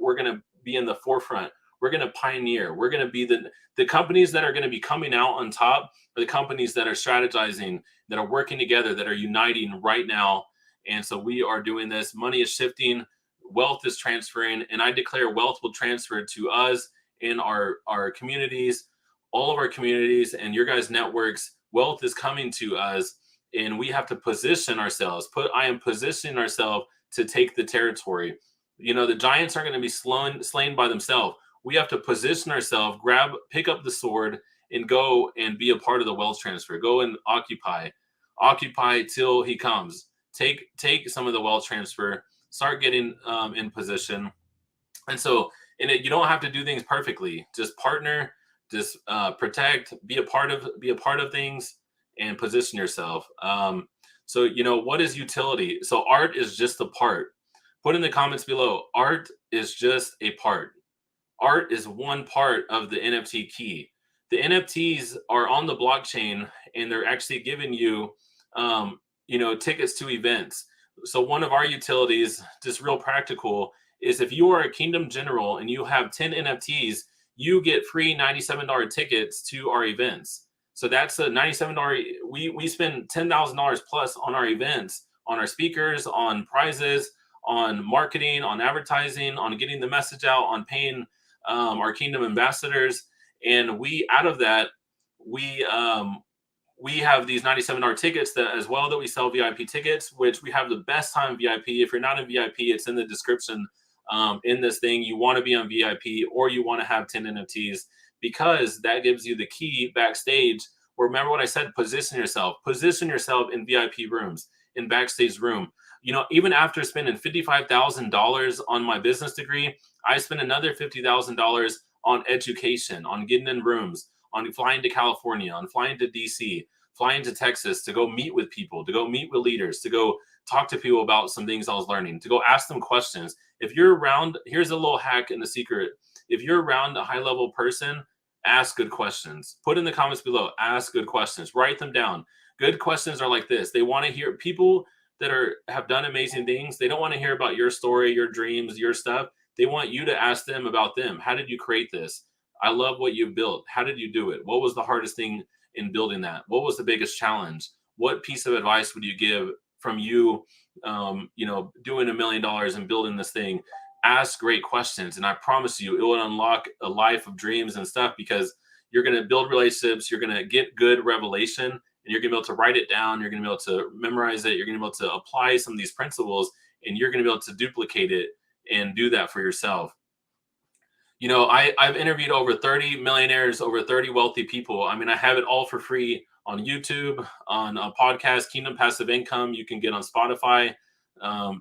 be in the forefront. We're gonna pioneer. We're gonna be the companies that are gonna be coming out on top are the companies that are strategizing, that are working together, that are uniting right now. And so we are doing this. Money is shifting, wealth is transferring, and I declare wealth will transfer to us in our communities, all of our communities and your guys' networks. Wealth is coming to us, and we have to position ourselves. I am positioning ourselves to take the territory. The giants aren't going to be slain by themselves. We have to position ourselves, pick up the sword, and go and be a part of the wealth transfer. Go and occupy till he comes. Take some of the wealth transfer. Start getting in position. And so, you don't have to do things perfectly. Just partner, just protect, be a part of things, and position yourself. So, what is utility? So art is just a part. Put in the comments below, art is just a part. Art is one part of the NFT key. The NFTs are on the blockchain, and they're actually giving you, tickets to events. So one of our utilities, just real practical, is if you are a Kingdom General and you have 10 NFTs, you get free $97 tickets to our events. So that's a $97. We spend $10,000 plus on our events, on our speakers, on prizes, on marketing, on advertising, on getting the message out, on paying our Kingdom ambassadors. And out of that, we have these $97 tickets as well that we sell VIP tickets, which we have the best time VIP. If you're not in VIP, it's in the description in this thing. You want to be on VIP, or you want to have 10 NFTs, because that gives you the key backstage. Remember what I said, position yourself in VIP rooms, in backstage room. Even after spending $55,000 on my business degree, I spent another $50,000 on education, on getting in rooms, on flying to California, on flying to DC, flying to Texas to go meet with people, to go meet with leaders, to go talk to people about some things I was learning, to go ask them questions. If you're around, here's a little hack and a secret. If you're around a high level person, ask good questions. Put in the comments below, ask good questions, write them down. Good questions are like this. They want to hear people that have done amazing things. They don't want to hear about your story, your dreams, your stuff. They want you to ask them about them. How did you create this? I love what you built. How did you do it? What was the hardest thing in building that? What was the biggest challenge? What piece of advice would you give from you, doing $1 million and building this thing? Ask great questions. And I promise you, it will unlock a life of dreams and stuff, because you're going to build relationships. You're going to get good revelation, and you're going to be able to write it down. You're going to be able to memorize it. You're going to be able to apply some of these principles, and you're going to be able to duplicate it and do that for yourself. I've interviewed over 30 millionaires, over 30 wealthy people. I mean, I have it all for free on YouTube, on a podcast, Kingdom Passive Income. You can get on Spotify.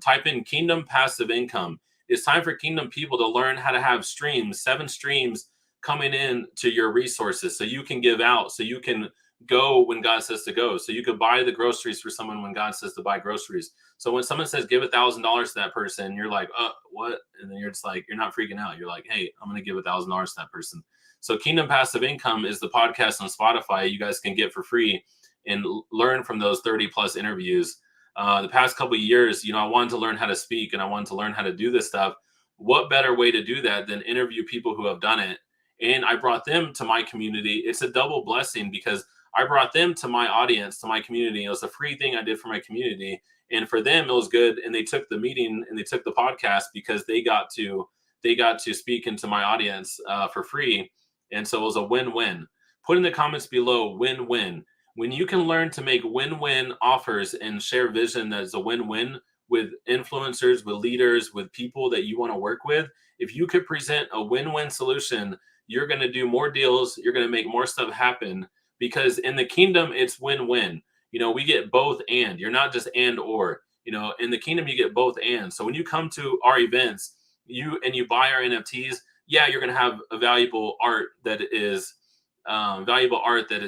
Type in Kingdom Passive Income. It's time for Kingdom people to learn how to have streams, 7 streams coming in to your resources, so you can give out, so you can go when God says to go, so you can buy the groceries for someone when God says to buy groceries. So when someone says give $1,000 to that person, you're like, what? And then you're just like, you're not freaking out. You're like, hey, I'm going to give $1,000 to that person. So Kingdom Passive Income is the podcast on Spotify you guys can get for free and learn from those 30 plus interviews. The past couple of years, I wanted to learn how to speak, and I wanted to learn how to do this stuff. What better way to do that than interview people who have done it? And I brought them to my community. It's a double blessing, because I brought them to my audience, to my community. It was a free thing I did for my community. And for them, it was good. And they took the meeting and they took the podcast because they got to speak into my audience for free. And so it was a win-win. Put in the comments below, win-win. When you can learn to make win-win offers and share vision that is a win-win with influencers, with leaders, with people that you want to work with, if you could present a win-win solution, you're going to do more deals. You're going to make more stuff happen, because in the kingdom, it's win-win. We get both and. You're not just and or. In the kingdom, you get both and. So when you come to our events, you buy our NFTs, yeah, you're going to have a valuable art that is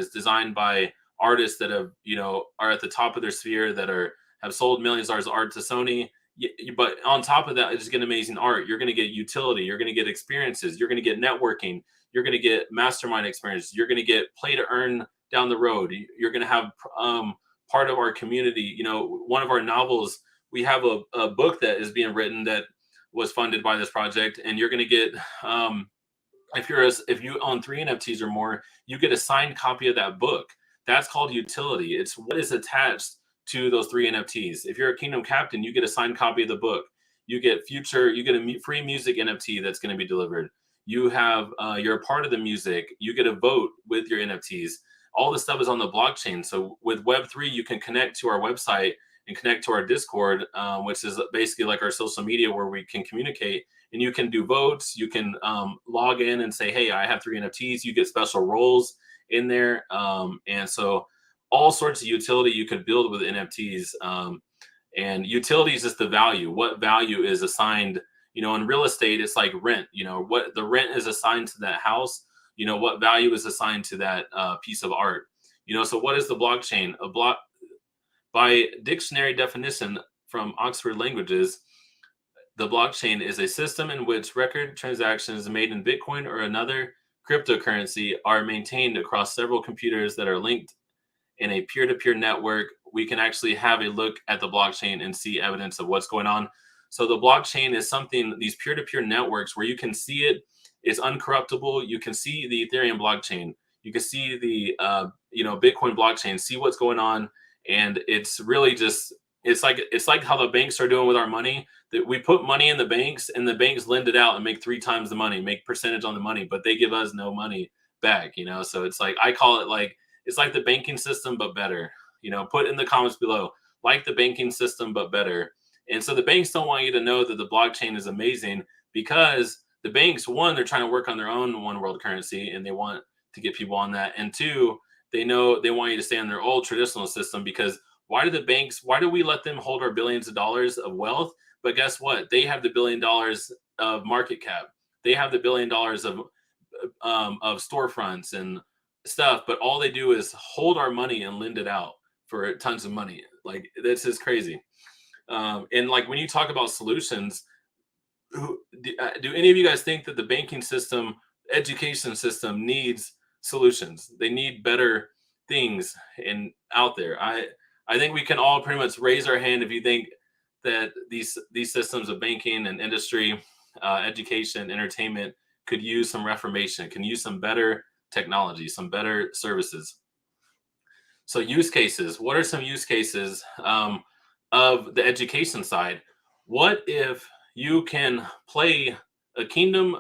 designed by artists that have, are at the top of their sphere, that have sold millions of dollars of art to Sony. But on top of that, it's get amazing art. You're going to get utility. You're going to get experiences. You're going to get networking. You're going to get mastermind experiences. You're going to get play to earn down the road. You're going to have part of our community. One of our novels, we have a book that is being written that was funded by this project, and you're going to get if you own 3 NFTs or more, you get a signed copy of that book. That's called utility. It's what is attached to those 3 NFTs. If you're a Kingdom Captain, you get a signed copy of the book. You get a free music NFT that's going to be delivered. You're a part of the music. You get a vote with your NFTs. All this stuff is on the blockchain. So with Web3, you can connect to our website and connect to our Discord, which is basically like our social media where we can communicate. And you can do votes. You can log in and say, hey, I have 3 NFTs. You get special roles in there. And so all sorts of utility you could build with NFTs. And utility is just the value. What value is assigned? In real estate, it's like rent. What the rent is assigned to that house. What value is assigned to that piece of art. So what is the blockchain? By dictionary definition from Oxford Languages, the blockchain is a system in which record transactions made in Bitcoin or another cryptocurrency are maintained across several computers that are linked in a peer-to-peer network. We can actually have a look at the blockchain and see evidence of what's going on. So the blockchain is something, these peer-to-peer networks where you can see it, it's uncorruptible. You can see the Ethereum blockchain. You can see the Bitcoin blockchain, see what's going on. And it's really just, it's like how the banks are doing with our money, that we put money in the banks and the banks lend it out and make 3 times the money, make percentage on the money, but they give us no money back, So it's like, I call it it's like the banking system, but better. Put in the comments below, like the banking system, but better. And so the banks don't want you to know that the blockchain is amazing, because the banks, 1, they're trying to work on their own one world currency and they want to get people on that. And 2, they know they want you to stay on their old traditional system, because why do we let them hold our billions of dollars of wealth? But guess what? They have the $1 billion of market cap. They have the $1 billion of storefronts and stuff, but all they do is hold our money and lend it out for tons of money. Like, this is crazy. And like when you talk about solutions, do any of you guys think that the banking system, education system needs solutions? They need better things in out there. I think we can all pretty much raise our hand if you think that these systems of banking and industry, education, entertainment could use some reformation, can use some better technology, some better services. So use cases. What are some use cases of the education side? What if you can play a kingdom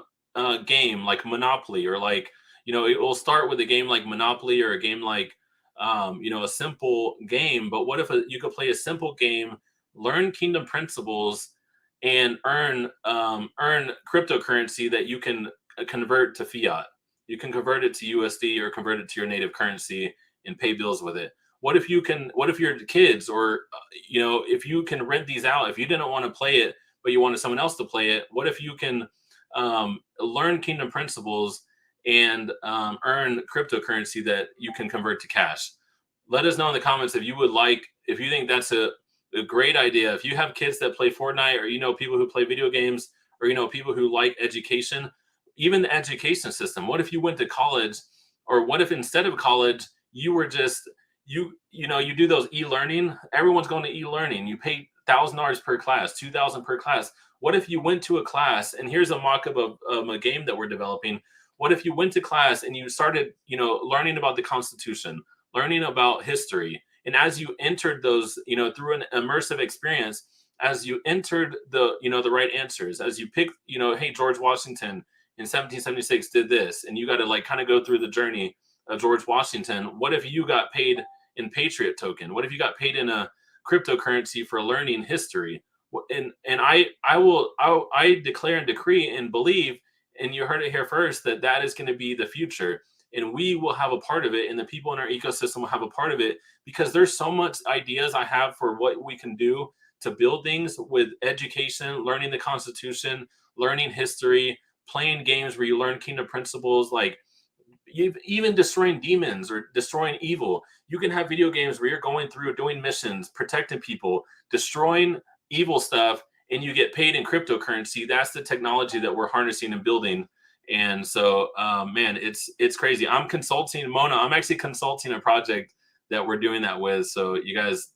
game like Monopoly, or like, it will start with a game like Monopoly or a game like, a simple game. But what if you could play a simple game, learn kingdom principles, and earn cryptocurrency that you can convert to fiat. You can convert it to USD or convert it to your native currency and pay bills with it. What if your kids, or if you can rent these out, if you didn't want to play it but you wanted someone else to play it, what if you can learn kingdom principles and earn cryptocurrency that you can convert to cash? Let us know in the comments if you think that's a great idea. If you have kids that play Fortnite, or people who play video games, or people who like education, even the education system. What if you went to college, or what if instead of college you were just you do those e-learning? Everyone's going to e-learning. You pay $1,000 per class, $2,000 per class. What if you went to a class, and here's a mock-up of a game that we're developing. What if you went to class and you started learning about the Constitution, learning about history, and as you entered those through an immersive experience, as you entered the right answers, as you picked hey, George Washington in 1776 did this, and you got to like kind of go through the journey of George Washington. What if you got paid in Patriot token? What if you got paid in a cryptocurrency for learning history? And I declare and decree and believe, and you heard it here first, that is going to be the future, and we will have a part of it, and the people in our ecosystem will have a part of it, because there's so much ideas I have for what we can do to build things with education, learning the Constitution, learning history, playing games where you learn kingdom principles, like even destroying demons or destroying evil. You can have video games where you're going through doing missions, protecting people, destroying evil stuff, and you get paid in cryptocurrency. That's the technology that we're harnessing and building. And so, man, it's crazy. I'm consulting Mona. I'm actually consulting a project that we're doing that with. So you guys,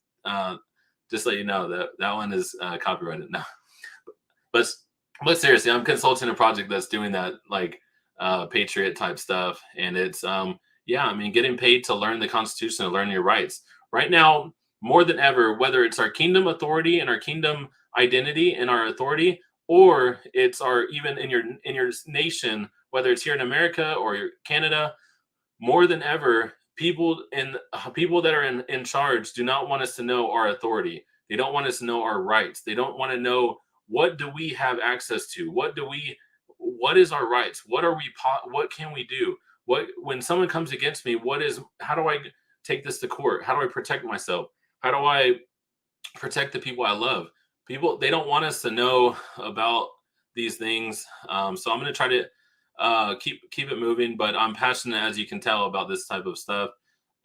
just let you know that one is copyrighted now. But seriously, I'm consulting a project that's doing that, like Patriot type stuff. And it's getting paid to learn the Constitution and learn your rights. Right now, more than ever, whether it's our kingdom authority and our kingdom identity and our authority, or it's even in your nation, whether it's here in America or Canada, more than ever, people that are in charge do not want us to know our authority. They don't want us to know our rights. They don't want to know, what do we have access to? What is our rights? What can we do? When someone comes against me, how do I take this to court? How do I protect myself? How do I protect the people I love? People, they don't want us to know about these things. So I'm going to try to keep it moving, but I'm passionate, as you can tell, about this type of stuff.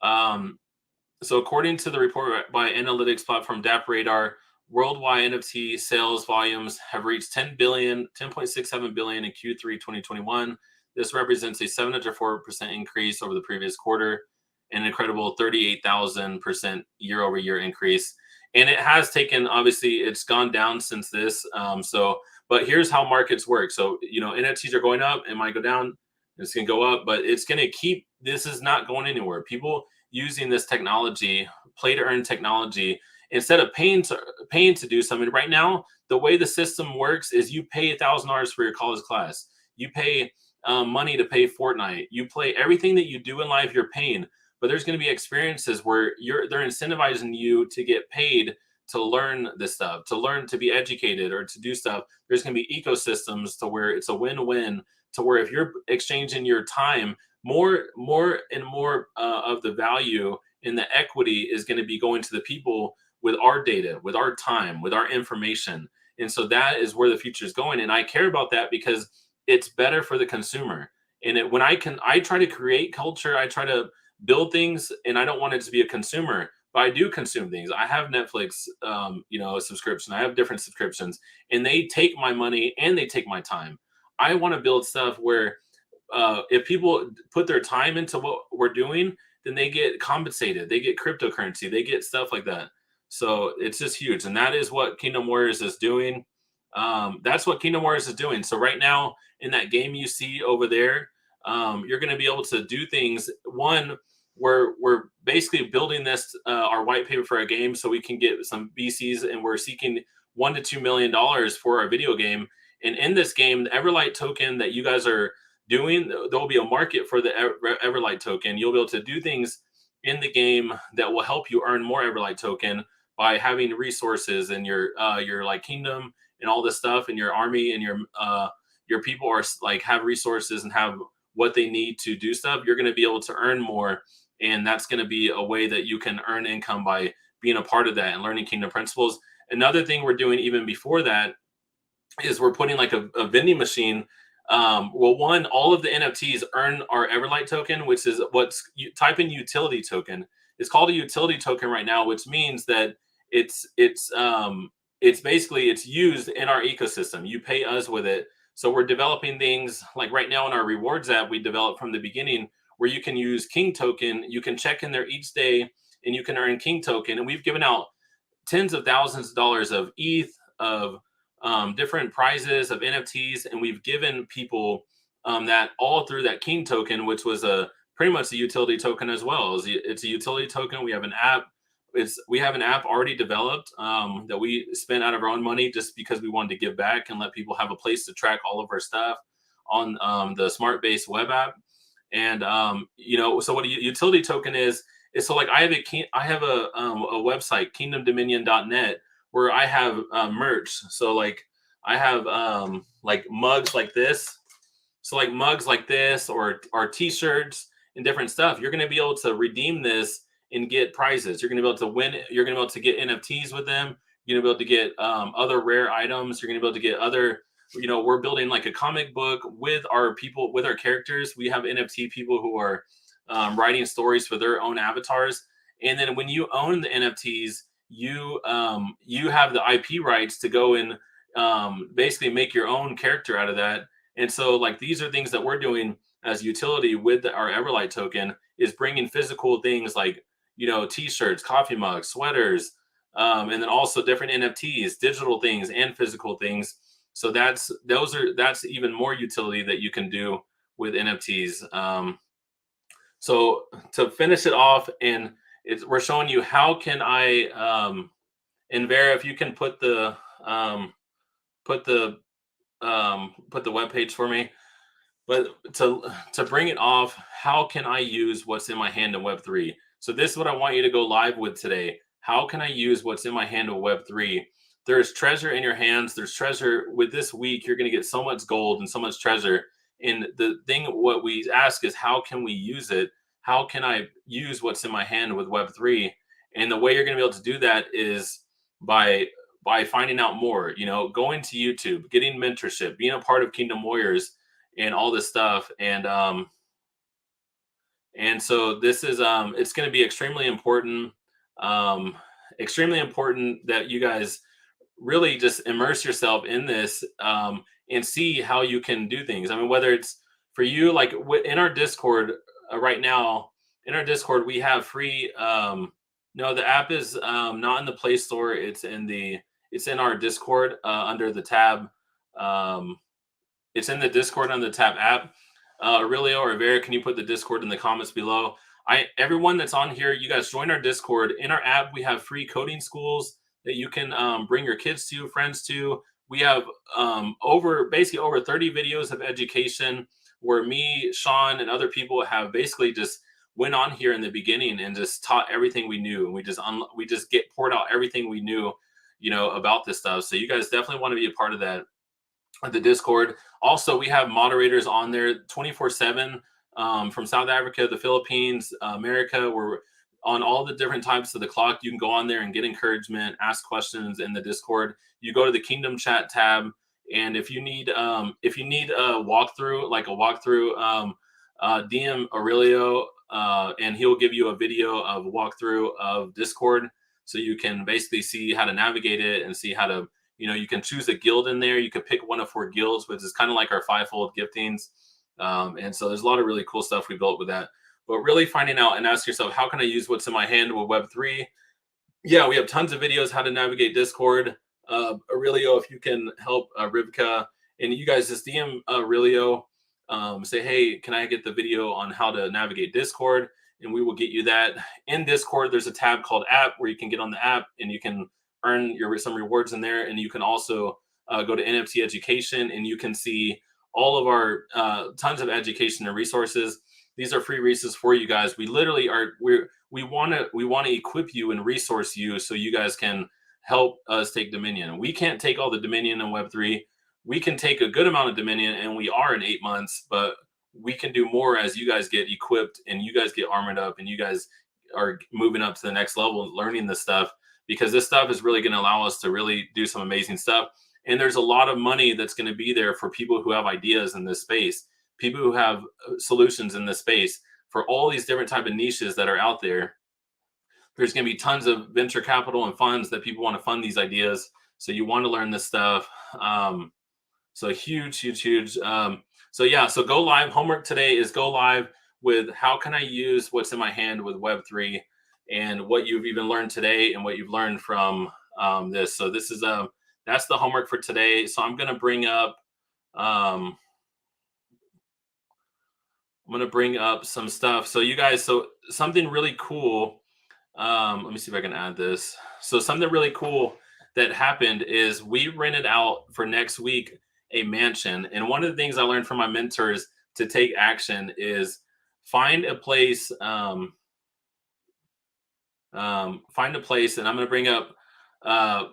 So according to the report by analytics platform DappRadar, worldwide NFT sales volumes have reached 10.67 billion in Q3 2021. This represents a 704% increase over the previous quarter, an incredible 38,000% year-over-year increase. And it has taken, obviously, it's gone down since this. But here's how markets work. So, NFTs are going up, it might go down, it's going to go up, but it's going to this is not going anywhere. People using this technology, play to earn technology, instead of paying to do something. Right now, the way the system works is you pay $1,000 for your college class. You pay money to pay Fortnite. You play everything that you do in life, you're paying. But there's going to be experiences where they're incentivizing you to get paid to learn this stuff, to learn to be educated or to do stuff. There's going to be ecosystems to where it's a win-win, to where if you're exchanging your time, more and more of the value and the equity is going to be going to the people with our data, with our time, with our information. And so that is where the future is going. And I care about that because it's better for the consumer. And when I try to create culture, I try to build things, and I don't want it to be a consumer, but I do consume things. I have Netflix, a subscription. I have different subscriptions, and they take my money and they take my time. I want to build stuff where if people put their time into what we're doing, then they get compensated. They get cryptocurrency. They get stuff like that. So it's just huge, and that is what Kingdom Warriors is doing. That's what Kingdom Warriors is doing. So right now in that game you see over there, you're going to be able to do things. One, we're basically building this our white paper for our game so we can get some VCs, and we're seeking $1 to $2 million for our video game. And in this game, the Everlight token that you guys are doing, there will be a market for the Everlight token. You'll be able to do things in the game that will help you earn more Everlight token by having resources and your like kingdom and all this stuff, and your army and your people are like have resources and have what they need to do stuff. You're going to be able to earn more, and that's going to be a way that you can earn income by being a part of that and learning kingdom principles. Another thing we're doing even before that is we're putting like a vending machine. One, all of the NFTs earn our Everlight token, which is you type in utility token. It's called a utility token right now, which means that it's basically it's used in our ecosystem. You pay us with it. So we're developing things like right now in our rewards app we developed from the beginning, where you can use King token. You can check in there each day and you can earn King token. And we've given out tens of thousands of dollars of ETH, of different prizes, of NFTs, and we've given people that all through that King token, which was pretty much a utility token as well. It's a utility token. We have an app. We have an app already developed that we spent out of our own money just because we wanted to give back and let people have a place to track all of our stuff on the smart-based web app. And so what a utility token is so like I have a website, kingdomdominion.net, where I have merch. So like I have like mugs like this. So like mugs like this or t-shirts and different stuff. You're going to be able to redeem this and get prizes. You're going to be able to win. You're going to be able to get NFTs with them. You're going to be able to get other rare items. You're going to be able to get other, we're building like a comic book with our people, with our characters. We have NFT people who are writing stories for their own avatars. And then when you own the NFTs, you have the IP rights to go and basically make your own character out of that. And so like these are things that we're doing as utility with our Everlight token, is bringing physical things like t-shirts, coffee mugs, sweaters, and then also different NFTs, digital things and physical things. So that's even more utility that you can do with NFTs. So to finish it off, and we're showing you how can I and Vera, if you can put the web page for me. But to bring it off, how can I use what's in my hand in Web3? So this is what I want you to go live with today. How can I use what's in my hand in Web3? There's treasure in your hands. There's treasure with this week. You're going to get so much gold and so much treasure. And the thing, what we ask is, how can we use it? How can I use what's in my hand with Web3? And the way you're going to be able to do that is by finding out more, going to YouTube, getting mentorship, being a part of Kingdom Warriors, and all this stuff. And so this is it's going to be extremely important that you guys really just immerse yourself in this and see how you can do things. I mean, whether it's for you, like in our Discord right now, in our Discord we have free no, the app is not in the Play Store. It's in our Discord under the tab it's in the Discord on the tab app. Aurelio or Vera, can you put the Discord in the comments below? Everyone that's on here, you guys join our Discord. In our app, we have free coding schools that you can bring your kids to, friends to. We have over 30 videos of education where me, Sean, and other people have basically just went on here in the beginning and just taught everything we knew. And we just get poured out everything we knew, about this stuff. So you guys definitely want to be a part of that. The Discord. Also, we have moderators on there 24/7 from South Africa, the Philippines, America. We're on all the different types of the clock. You can go on there and get encouragement, ask questions in the Discord. You go to the Kingdom Chat tab, and if you need a walkthrough, DM Aurelio and he'll give you a video of a walkthrough of Discord, so you can basically see how to navigate it and see how to, you can choose a guild in there. You can pick one of 4 guilds, which is kind of like our 5-fold giftings. And so there's a lot of really cool stuff we built with that. But really finding out and ask yourself, how can I use what's in my hand with Web3? Yeah, we have tons of videos how to navigate Discord. Aurelio, if you can help Rivka, and you guys just DM Aurelio, say, hey, can I get the video on how to navigate Discord? And we will get you that. In Discord, there's a tab called App where you can get on the app and you can earn some rewards in there. And you can also go to NFT education, and you can see all of our tons of education and resources. These are free resources for you guys. We literally we want to equip you and resource you so you guys can help us take dominion. We can't take all the dominion in Web3. We can take a good amount of dominion, and we are in 8 months, but we can do more as you guys get equipped and you guys get armored up and you guys are moving up to the next level, learning this stuff, because this stuff is really going to allow us to really do some amazing stuff. And there's a lot of money that's going to be there for people who have ideas in this space, people who have solutions in this space for all these different type of niches that are out there. There's going to be tons of venture capital and funds that people want to fund these ideas. So you want to learn this stuff. So huge. So go live. Homework today is go live with how can I use what's in my hand with Web3 and what you've even learned today and what you've learned from this. So this is that's the homework for today. So I'm going to bring up some stuff. So you guys, so something really cool. Let me see if I can add this. So something really cool that happened is we rented out for next week a mansion. And one of the things I learned from my mentors to take action is find a place. Find a place, and I'm going to bring up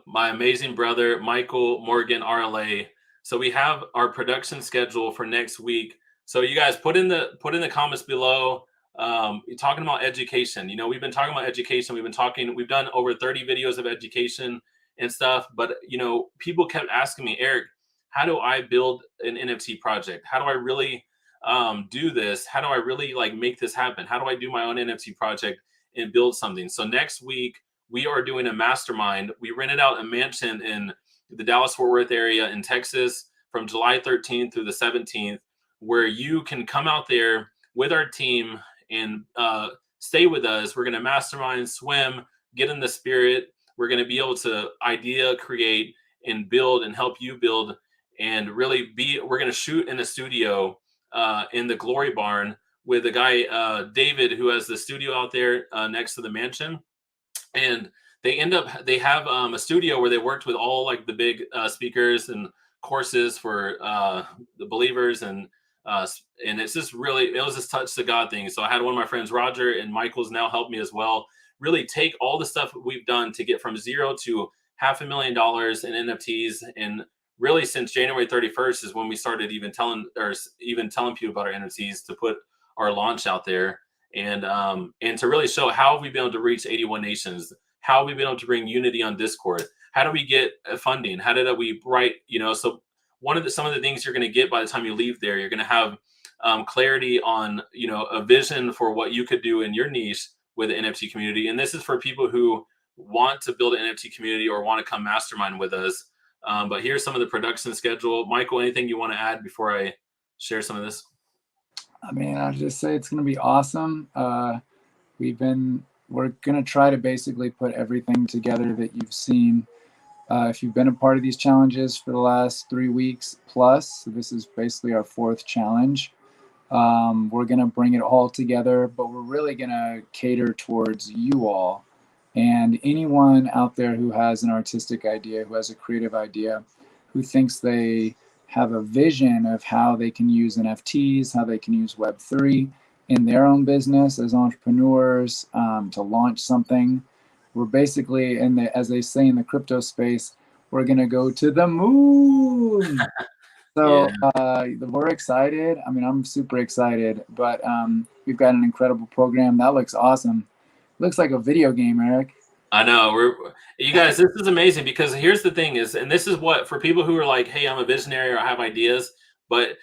my amazing brother, Michael Morgan, RLA. So we have our production schedule for next week. So you guys put in the comments below. You're talking about education. We've been talking about education. We've done over 30 videos of education and stuff. But, people kept asking me, Eric, how do I build an NFT project? How do I really do this? How do I really make this happen? How do I do my own NFT project and build something? So next week we are doing a mastermind. We rented out a mansion in the Dallas-Fort Worth area in Texas from July 13th through the 17th, where you can come out there with our team and stay with us. We're going to mastermind, swim, get in the spirit. We're going to be able to idea, create, and build and help you build, and really we're going to shoot in the studio in the Glory Barn with a guy, David, who has the studio out there next to the mansion. And they have a studio where they worked with all the big speakers and courses for the believers, and it's just really, it was this touch to God thing. So I had one of my friends, Roger, and Michael's now helped me as well, really take all the stuff we've done to get from zero to $500,000 in NFTs. And really since January 31st is when we started even telling people about our NFTs, to put our launch out there, and to really show how we've been able to reach 81 nations, how we've been able to bring unity on Discord, how do we get funding, how did we write, so some of the things you're going to get by the time you leave there, you're going to have clarity on, a vision for what you could do in your niche with the NFT community. And this is for people who want to build an NFT community or want to come mastermind with us. But here's some of the production schedule. Michael, anything you want to add before I share some of this? I mean, I'll just say it's going to be awesome. We're going to try to basically put everything together that you've seen. If you've been a part of these challenges for the last 3 weeks plus, so this is basically our 4th challenge. We're going to bring it all together, but we're really going to cater towards you all. And anyone out there who has an artistic idea, who has a creative idea, who thinks they have a vision of how they can use NFTs, how they can use Web3 in their own business as entrepreneurs, to launch something. We're basically, as they say in the crypto space, we're going to go to the moon. So we're excited. I mean, I'm super excited, but we've got an incredible program. That looks awesome. Looks like a video game, Eric. I know. You guys, this is amazing, because here's the thing is, and this is what, for people who are like, hey, I'm a visionary or I have ideas, but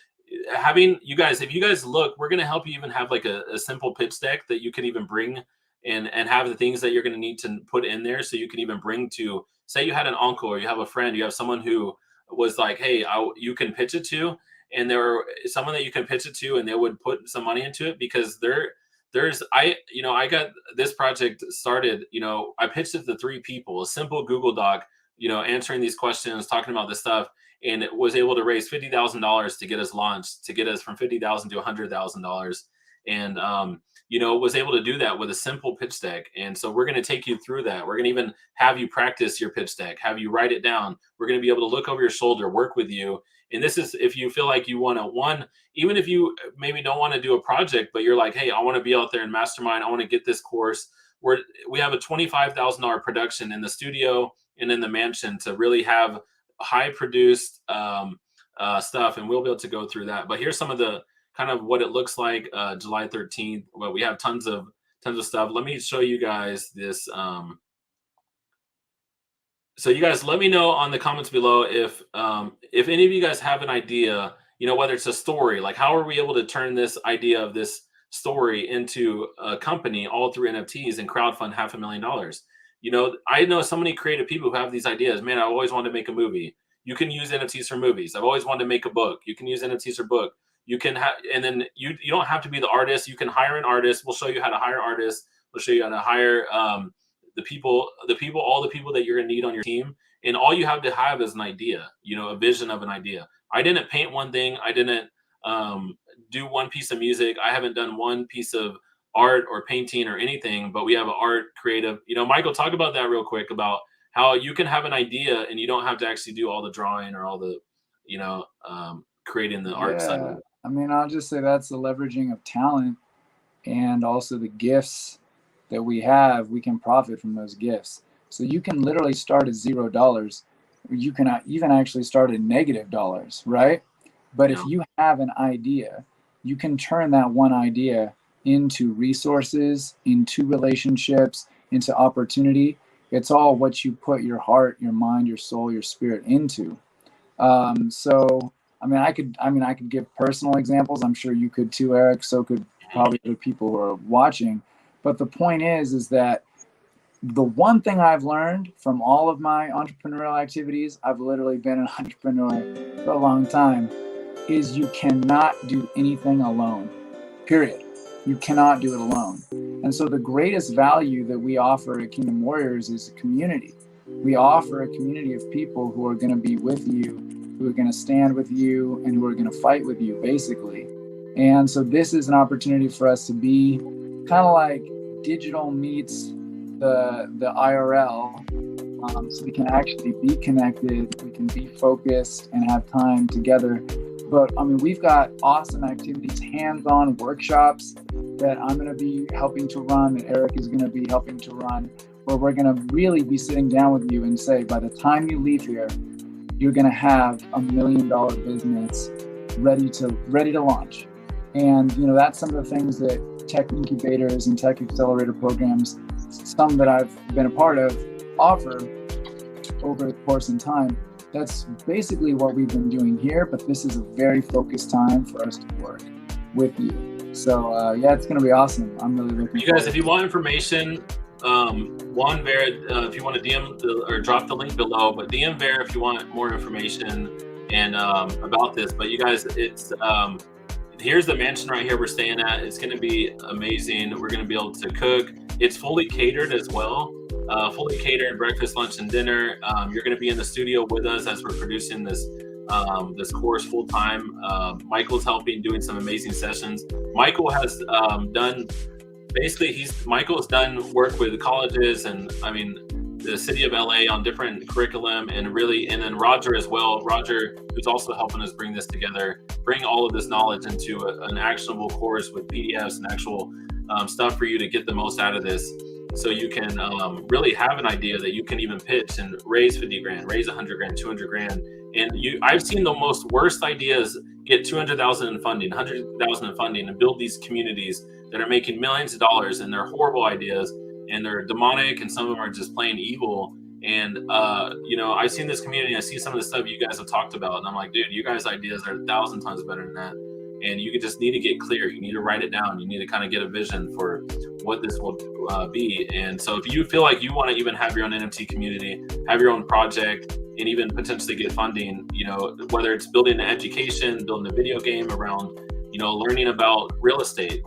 having you guys, if you guys look, we're going to help you even have like a simple pitch deck that you can even bring and have the things that you're going to need to put in there. So you can even bring to, say you had an uncle or you have a friend, you have someone who was like, hey, you can pitch it to, and there were someone that you can pitch it to, and they would put some money into it because I got this project started, I pitched it to 3 people, a simple Google Doc, answering these questions, talking about this stuff, and it was able to raise $50,000 to get us launched, to get us from $50,000 to $100,000. And, was able to do that with a simple pitch deck. And so we're going to take you through that. We're going to even have you practice your pitch deck, have you write it down. We're going to be able to look over your shoulder, work with you. And this is if you feel like you want to, even if you maybe don't want to do a project, but you're like, hey, I want to be out there in mastermind. I want to get this course. We have a $25,000 production in the studio and in the mansion to really have high produced stuff. And we'll be able to go through that. But here's some of the kind of what it looks like July 13th. Well, we have tons of stuff. Let me show you guys this. So you guys let me know on the comments below if any of you guys have an idea, whether it's a story, like how are we able to turn this idea of this story into a company all through NFTs and crowdfund $500,000. I know so many creative people who have these ideas. Man, I always wanted to make a movie. You can use NFTs for movies. I've always wanted to make a book. You can use NFTs for book. You can have, and then you don't have to be the artist. You can hire an artist. We'll show you how to hire artists. We'll show you how to hire all the people that you're going to need on your team. And all you have to have is an idea, a vision of an idea. I didn't paint one thing. I didn't do one piece of music. I haven't done one piece of art or painting or anything, but we have an art creative. Michael, talk about that real quick, about how you can have an idea and you don't have to actually do all the drawing or all the, creating the art side of it. I mean, I'll just say that's the leveraging of talent and also the gifts that we have. We can profit from those gifts. So you can literally start at $0. You can even actually start at $, right? But if you have an idea, you can turn that one idea into resources, into relationships, into opportunity. It's all what you put your heart, your mind, your soul, your spirit into. So I could give personal examples. I'm sure you could too, Eric. So could probably other people who are watching. But the point is that the one thing I've learned from all of my entrepreneurial activities, I've literally been an entrepreneur for a long time, is you cannot do anything alone, period. You cannot do it alone. And so the greatest value that we offer at Kingdom Warriors is a community. We offer a community of people who are going to be with you, who are going to stand with you, and who are going to fight with you, basically. And so this is an opportunity for us to be kind of like digital meets the IRL, so we can actually be connected, we can be focused and have time together. But we've got awesome activities, hands-on workshops that I'm going to be helping to run, that Eric is going to be helping to run, where we're going to really be sitting down with you and say, by the time you leave here, you're going to have $1 million business ready to launch. And that's some of the things that tech incubators and tech accelerator programs, some that I've been a part of, offer over the course in time. That's basically what we've been doing here, but this is a very focused time for us to work with you. So it's going to be awesome. I'm really looking forward. You guys, if you want information, if you want to DM or drop the link below, but DM Vera if you want more information and about this. But you guys, it's here's the mansion right here we're staying at. It's going to be amazing. We're going to be able to cook. It's fully catered as well. Fully catered breakfast, lunch, and dinner. You're going to be in the studio with us as we're producing this course full time. Michael's helping, doing some amazing sessions. Michael has done work with colleges and the city of LA on different curriculum and then Roger as well. Roger, who's also helping us bring this together, bring all of this knowledge into an actionable course with PDFs and actual stuff for you to get the most out of this. So you can really have an idea that you can even pitch and raise 50 grand, raise 100 grand, 200 grand. And I've seen the most worst ideas get 200,000 in funding, 100,000 in funding, and build these communities that are making millions of dollars, and they're horrible ideas and they're demonic, and some of them are just plain evil. And I've seen this community. I see some of the stuff you guys have talked about, and I'm like, dude, you guys' ideas are 1,000 times better than that. And you just need to get clear. You need to write it down. You need to kind of get a vision for what this will be. And so if you feel like you want to even have your own NFT community, have your own project, and even potentially get funding, whether it's building an education, building a video game around, learning about real estate,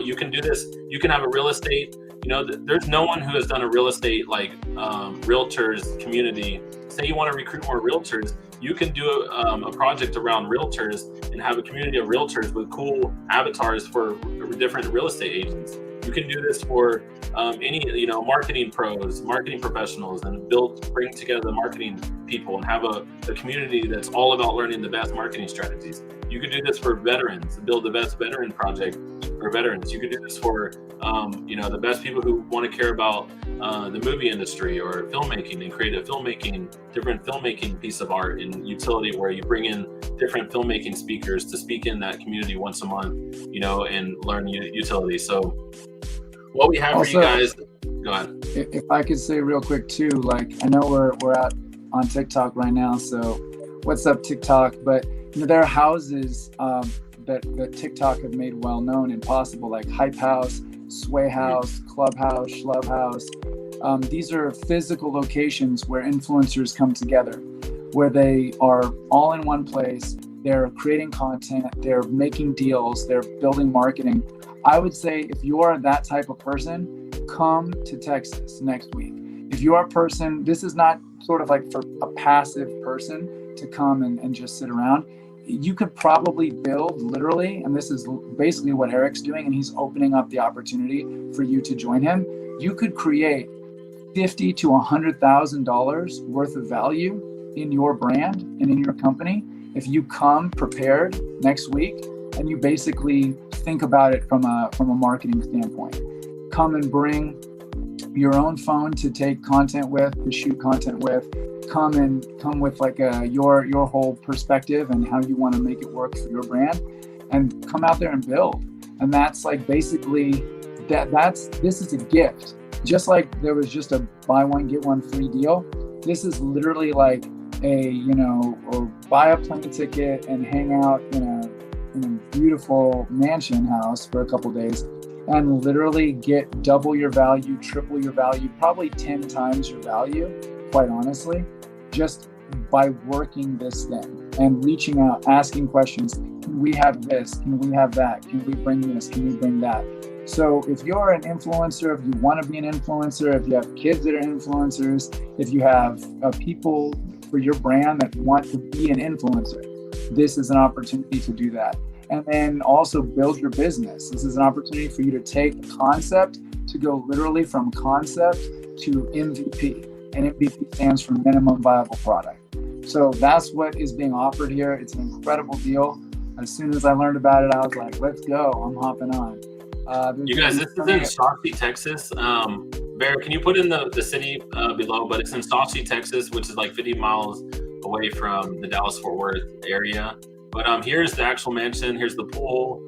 you can do this. You can have a real estate, there's no one who has done a real estate realtors community. Say you want to recruit more realtors, you can do a project around realtors and have a community of realtors with cool avatars for different real estate agents. You can do this for any, marketing pros, marketing professionals, and bring together the marketing people and have a community that's all about learning the best marketing strategies. You could do this for veterans, build the best veteran project for veterans. You could do this for, the best people who want to care about the movie industry or filmmaking and create a different filmmaking piece of art and utility where you bring in different filmmaking speakers to speak in that community once a month, and learn utility. So what we have also, for you guys, go ahead. If I could say real quick too, I know we're out on TikTok right now, so what's up TikTok? But there are houses that TikTok have made well known and possible, like Hype House, Sway House, Clubhouse, Shlove House. These are physical locations where influencers come together, where they are all in one place. They're creating content, they're making deals, they're building marketing. I would say if you are that type of person, come to Texas next week. If you are a person, this is not sort of like for a passive person to come and just sit around. You could probably build literally, and this is basically what Eric's doing, and he's opening up the opportunity for you to join him. You could create $50,000 to $100,000 worth of value in your brand and in your company if you come prepared next week and you basically think about it from a marketing standpoint. Come and bring your own phone to take content with, to shoot content with. Come with your whole perspective and how you want to make it work for your brand, and come out there and build. And that's basically this is a gift. Just like there was just a buy one get one free deal, this is literally like or buy a plane ticket and hang out in a beautiful mansion house for a couple days and literally get double your value, triple your value, probably 10 times your value, quite honestly, just by working this thing and reaching out, asking questions. Can we have this? Can we have that? Can we bring this? Can we bring that? So if you're an influencer, if you want to be an influencer, if you have kids that are influencers, if you have people for your brand that want to be an influencer, this is an opportunity to do that. And then also build your business. This is an opportunity for you to take a concept to go literally from concept to MVP. And MVP stands for minimum viable product. So that's what is being offered here. It's an incredible deal. As soon as I learned about it, I was like, let's go. I'm hopping on. You guys, this is in Saucy, Texas. Bear, can you put in the city below? But it's in Saucy, Texas, which is like 50 miles away from the Dallas-Fort Worth area. But here's the actual mansion. Here's the pool.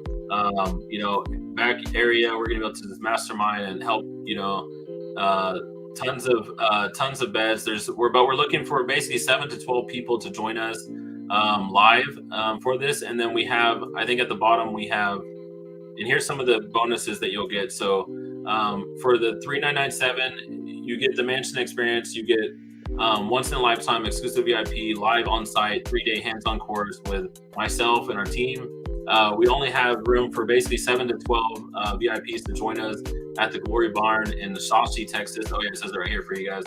Back area. We're gonna go to this mastermind and help. Tons of beds. We're looking for basically 7 to 12 people to join us live for this. And then we have, I think at the bottom we have, and here's some of the bonuses that you'll get. So for the $3,997, you get the mansion experience. You get once in a lifetime exclusive VIP, live on site, 3-day hands-on course with myself and our team. We only have room for basically 7 to 12 VIPs to join us at the Glory Barn in the Saucy, Texas. Oh yeah, it says it right here for you guys.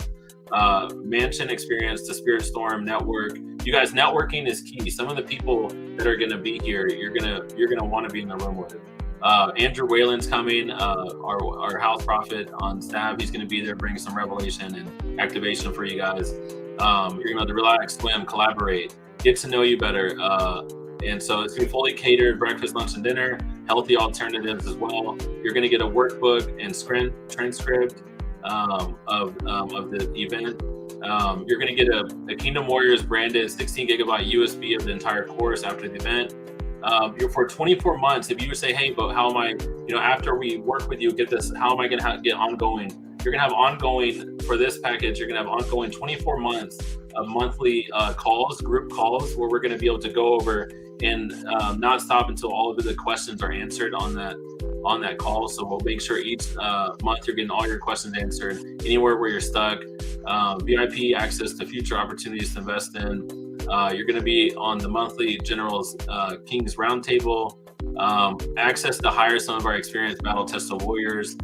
Mansion experience, the Spirit Storm network. You guys, networking is key. Some of the people that are going to be here, you're gonna want to be in the room with. Andrew Whalen's coming, our house prophet on staff. He's going to be there, bringing some revelation and activation for you guys. You're going to relax, swim, collaborate, get to know you better. And so it's going to be fully catered, breakfast, lunch, and dinner, healthy alternatives as well. You're going to get a workbook and transcript of the event. You're going to get a Kingdom Warriors branded 16 gigabyte USB of the entire course after the event. For 24 months, if you would say, hey, but how am I, after we work with you, get this, how am I going to get ongoing you're gonna have ongoing, for this package, you're gonna have ongoing 24 months of monthly calls, group calls, where we're gonna be able to go over and not stop until all of the questions are answered on that call. So we'll make sure each month you're getting all your questions answered anywhere where you're stuck. VIP access to future opportunities to invest in. You're going to be on the monthly Generals Kings Roundtable. Access to hire some of our experienced battle tested warriors,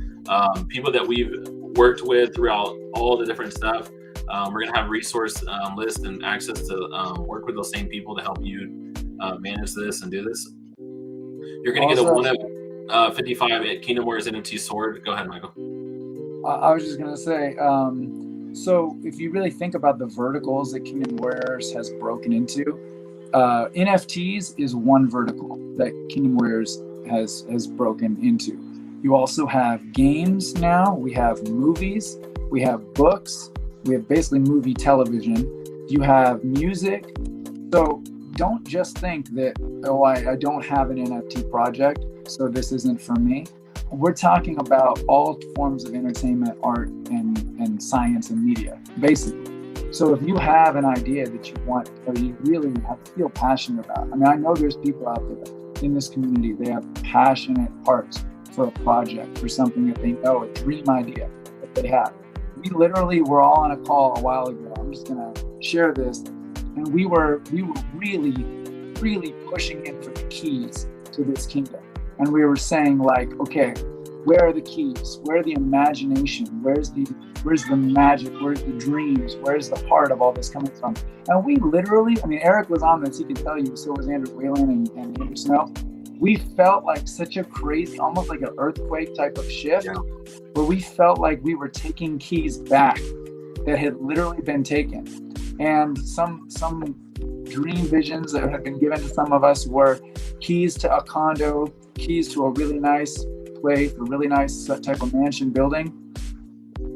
people that we've worked with throughout all the different stuff. We're going to have resource list and access to work with those same people to help you manage this and do this. You're going to get a 1 of 55 at Kingdom Warriors NFT sword. Go ahead, Michael. I was just going to say, so if you really think about the verticals that Kingdom Warriors has broken into, NFTs is one vertical that Kingdom Warriors has broken into. You also have games now, we have movies, we have books, we have basically movie television, you have music. So don't just think that, oh, I don't have an NFT project, so this isn't for me. We're talking about all forms of entertainment, art, and science and media, basically. So if you have an idea that you want, or you really feel passionate about, I mean, I know there's people out there in this community, they have passionate hearts for a project, for something that they know, a dream idea that they have. We literally were all on a call a while ago. I'm just gonna share this. And we were really pushing in for the keys to this kingdom. And we were saying, like, okay, where are the keys? Where are the imagination? Where's the magic? Where's the dreams? Where's the heart of all this coming from? And we literally, I mean, Eric was on this, he can tell you, so was Andrew Whalen and Andrew Snow. We felt like such a crazy, almost like an earthquake type of shift, where we felt like we were taking keys back that had literally been taken. And some dream visions that have been given to some of us were keys to a condo, keys to a really nice place, a really nice type of mansion building.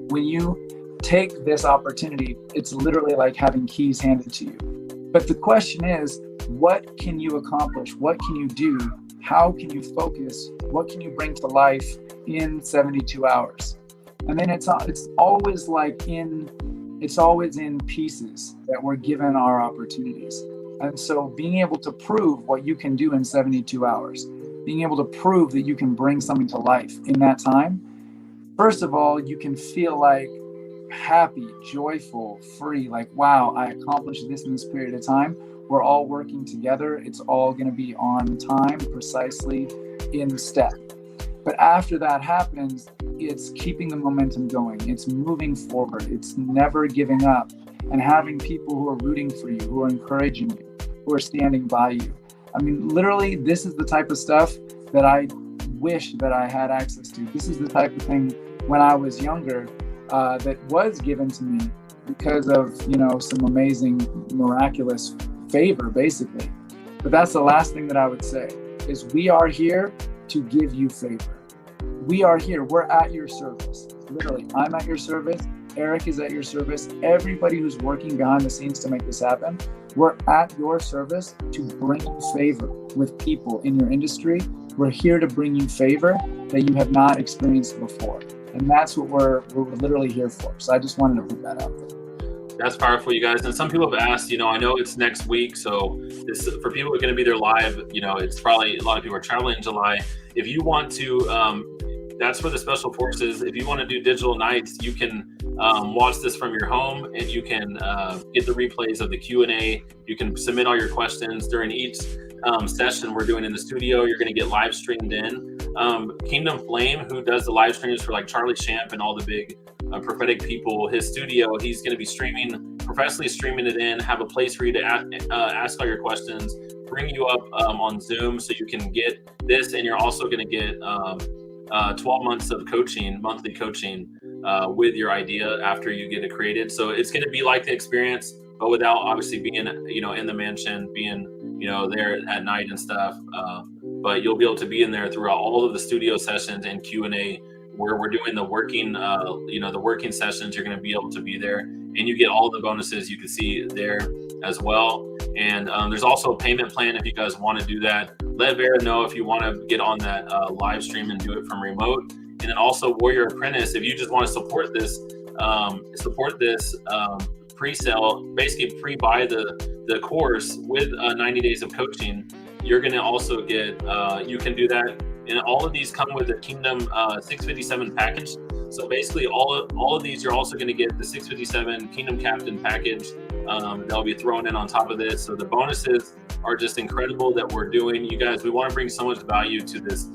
When you take this opportunity, it's literally like having keys handed to you. But the question is, what can you accomplish? What can you do? How can you focus? What can you bring to life in 72 hours? And then it's always in pieces that we're given our opportunities. And so being able to prove what you can do in 72 hours, being able to prove that you can bring something to life in that time, first of all, you can feel like happy, joyful, free, like, wow, I accomplished this in this period of time. We're all working together. It's all going to be on time, precisely in step. But after that happens, it's keeping the momentum going. It's moving forward. It's never giving up, and having people who are rooting for you, who are encouraging you, who are standing by you. I mean, literally, this is the type of stuff that I wish that I had access to. This is the type of thing when I was younger that was given to me because of, some amazing, miraculous favor, basically. But that's the last thing that I would say, is we are here to give you favor. We are here. We're at your service. Literally, I'm at your service. Eric is at your service. Everybody who's working behind the scenes to make this happen, we're at your service to bring you favor with people in your industry. We're here to bring you favor that you have not experienced before. And that's what we're literally here for. So I just wanted to put that out there. That's powerful, you guys. And some people have asked, I know it's next week, so this for people who are going to be there live, it's probably a lot of people are traveling in July. If you want to, that's for the special forces. If you want to do digital nights, you can watch this from your home, and you can get the replays of the Q&A. You can submit all your questions during each session we're doing in the studio. You're going to get live streamed in. Kingdom Flame, who does the live streams for like Charlie Champ and all the big prophetic people, his studio, he's going to be professionally streaming it in, have a place for you to ask all your questions, bring you up on Zoom so you can get this, and you're also going to get 12 months of coaching, monthly coaching with your idea after you get it created. So it's going to be like the experience, but without obviously being, in the mansion, being, there at night and stuff. But you'll be able to be in there throughout all of the studio sessions and Q&A where we're doing the working, the working sessions. You're going to be able to be there, and you get all the bonuses you can see there as well. And there's also a payment plan if you guys want to do that. Let Vera know if you want to get on that live stream and do it from remote. And then also Warrior Apprentice, if you just want to support this pre-sale, basically pre-buy the course with 90 days of coaching, you're going to also get, you can do that. And all of these come with the Kingdom 657 package. So basically all of these, you're also going to get the 657 Kingdom Captain package that'll be thrown in on top of this. So the bonuses are just incredible that we're doing. You guys, we want to bring so much value to this.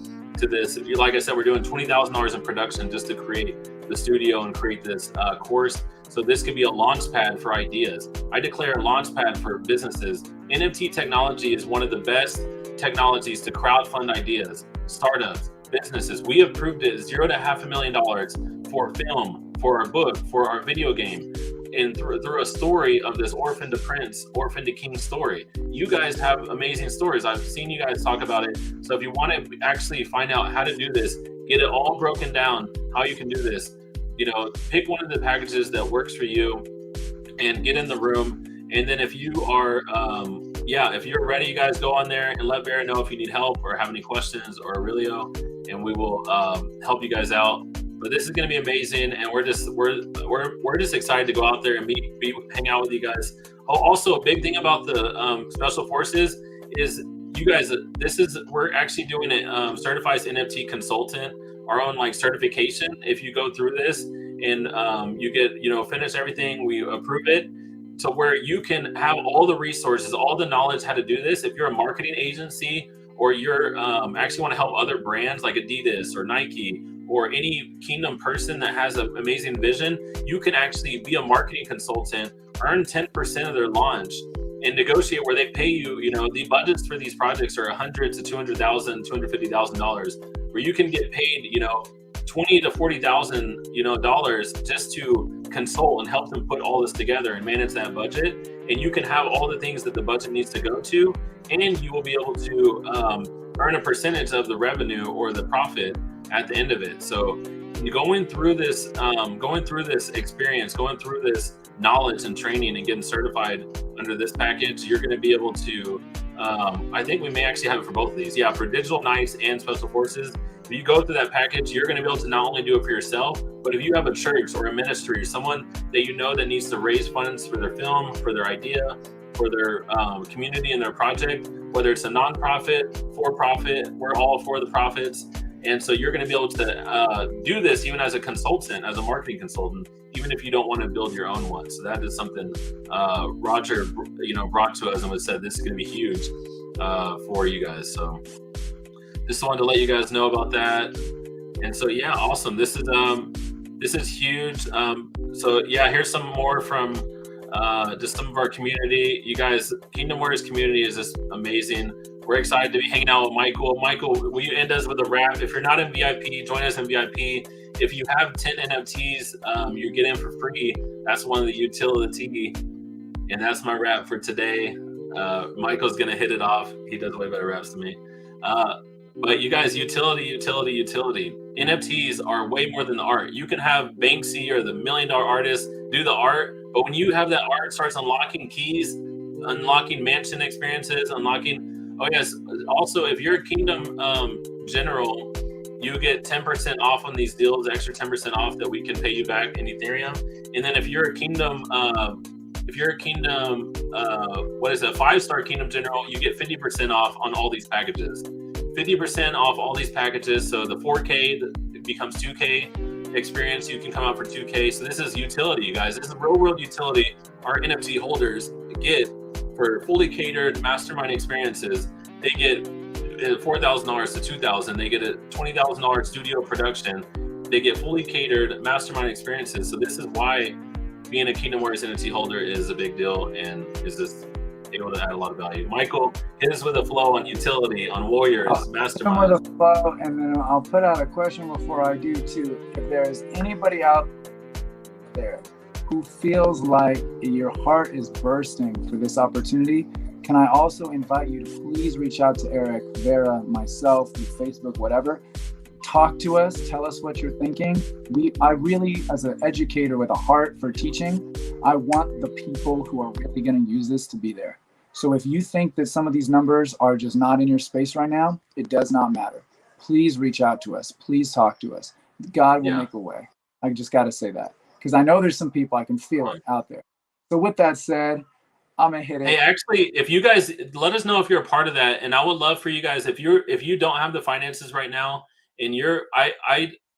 Like I said, we're doing $20,000 in production just to create the studio and create this course. So this could be a launch pad for ideas. I declare a launch pad for businesses. NFT technology is one of the best technologies to crowdfund ideas, startups, businesses. We have proved it $0 to $500,000 for film, for our book, for our video game, and through a story of this orphan to prince, orphan to king story. You guys have amazing stories. I've seen you guys talk about it. So if you want to actually find out how to do this, get it all broken down, how you can do this, pick one of the packages that works for you and get in the room. And then if you are, if you're ready, you guys go on there and let Vera know if you need help or have any questions, or Aurelio, and we will help you guys out. But this is going to be amazing, and we're just excited to go out there and hang out with you guys. Also, a big thing about the special forces is you guys. We're actually doing it. Certified NFT consultant, our own certification. If you go through this and you get finish everything, we approve it. So where you can have all the resources, all the knowledge how to do this. If you're a marketing agency or you're actually want to help other brands like Adidas or Nike or any Kingdom person that has an amazing vision, you can actually be a marketing consultant, earn 10% of their launch, and negotiate where they pay you. The budgets for these projects are $100,000 to $200,000, $250,000, where you can get paid, $20,000 to $40,000, dollars just to consult and help them put all this together and manage that budget. And you can have all the things that the budget needs to go to, and you will be able to earn a percentage of the revenue or the profit at the end of it. So going through this experience, going through this knowledge and training and getting certified under this package, you're going to be able to, I think we may actually have it for both of these. Yeah, for Digital Knights and Special Forces. If you go through that package, you're going to be able to not only do it for yourself, but if you have a church or a ministry or someone that that needs to raise funds for their film, for their idea, for their community and their project, whether it's a nonprofit, for-profit, we're all for the profits. And so you're going to be able to do this even as a consultant, as a marketing consultant, even if you don't want to build your own one. So that is something Roger, brought to us and said this is going to be huge for you guys. So just wanted to let you guys know about that. And so yeah, awesome. This is huge. So yeah, here's some more from just some of our community. You guys, Kingdom Warriors community is just amazing. We're excited to be hanging out with Michael. Michael, will you end us with a wrap? If you're not in VIP, join us in VIP. If you have 10 NFTs, you get in for free. That's one of the utility. And that's my wrap for today. Michael's going to hit it off. He does way better raps than me. But you guys, utility. NFTs are way more than the art. You can have Banksy or the $1 million artist do the art, but when you have that art, it starts unlocking keys, unlocking mansion experiences, oh yes, also if you're a Kingdom General, you get 10% off on these deals, extra 10% off that we can pay you back in Ethereum. And then if you're a Kingdom, 5-star Kingdom General, you get 50% off on all these packages. 50% off all these packages. So the 4K becomes 2K experience. You can come out for 2K. So this is utility, you guys. This is real world utility our NFT holders get for fully catered mastermind experiences. They get $4,000 to $2,000. They get a $20,000 studio production. They get fully catered mastermind experiences. So this is why being a Kingdom Warriors NFT holder is a big deal and is just able to add a lot of value. Michael, hit us with a flow on utility, on Warriors, mastermind. With a flow, and then I'll put out a question before I do too. If there's anybody out there who feels like your heart is bursting for this opportunity, can I also invite you to please reach out to Eric, Vera, myself, through Facebook, whatever. Talk to us, tell us what you're thinking. I really, as an educator with a heart for teaching, I want the people who are really going to use this to be there. So if you think that some of these numbers are just not in your space right now, it does not matter. Please reach out to us. Please talk to us. God will make a way. I just got to say that because I know there's some people, I can feel it out there. So with that said, I'm gonna hit it. Hey, actually, if you guys let us know if you're a part of that, and I would love for you guys if you don't have the finances right now, and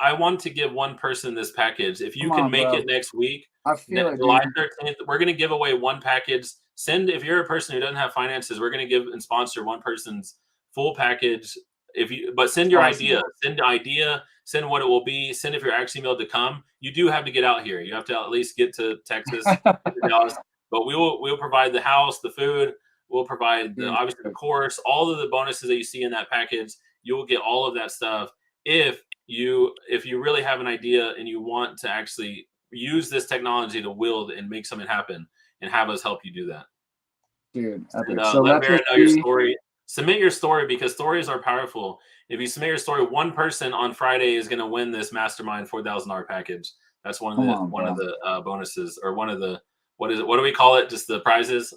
I want to give one person this package. If you can make it next week, I feel it, July dude. 13th, we're gonna give away one package. If you're a person who doesn't have finances, we're gonna give and sponsor one person's full package. But send your idea, send what it will be, send if you're actually able to come. You do have to get out here. You have to at least get to Texas, get to Dallas. But we'll provide the house, the food. We'll provide obviously the course, all of the bonuses that you see in that package. You will get all of that stuff if you really have an idea and you want to actually use this technology to wield and make something happen, and have us help you do that. Dude, and, so let Baron know your story. Submit your story because stories are powerful. If you submit your story, one person on Friday is going to win this mastermind $4,000 package. That's one of the bonuses, or one of the. What is it? What do we call it? Just the prizes?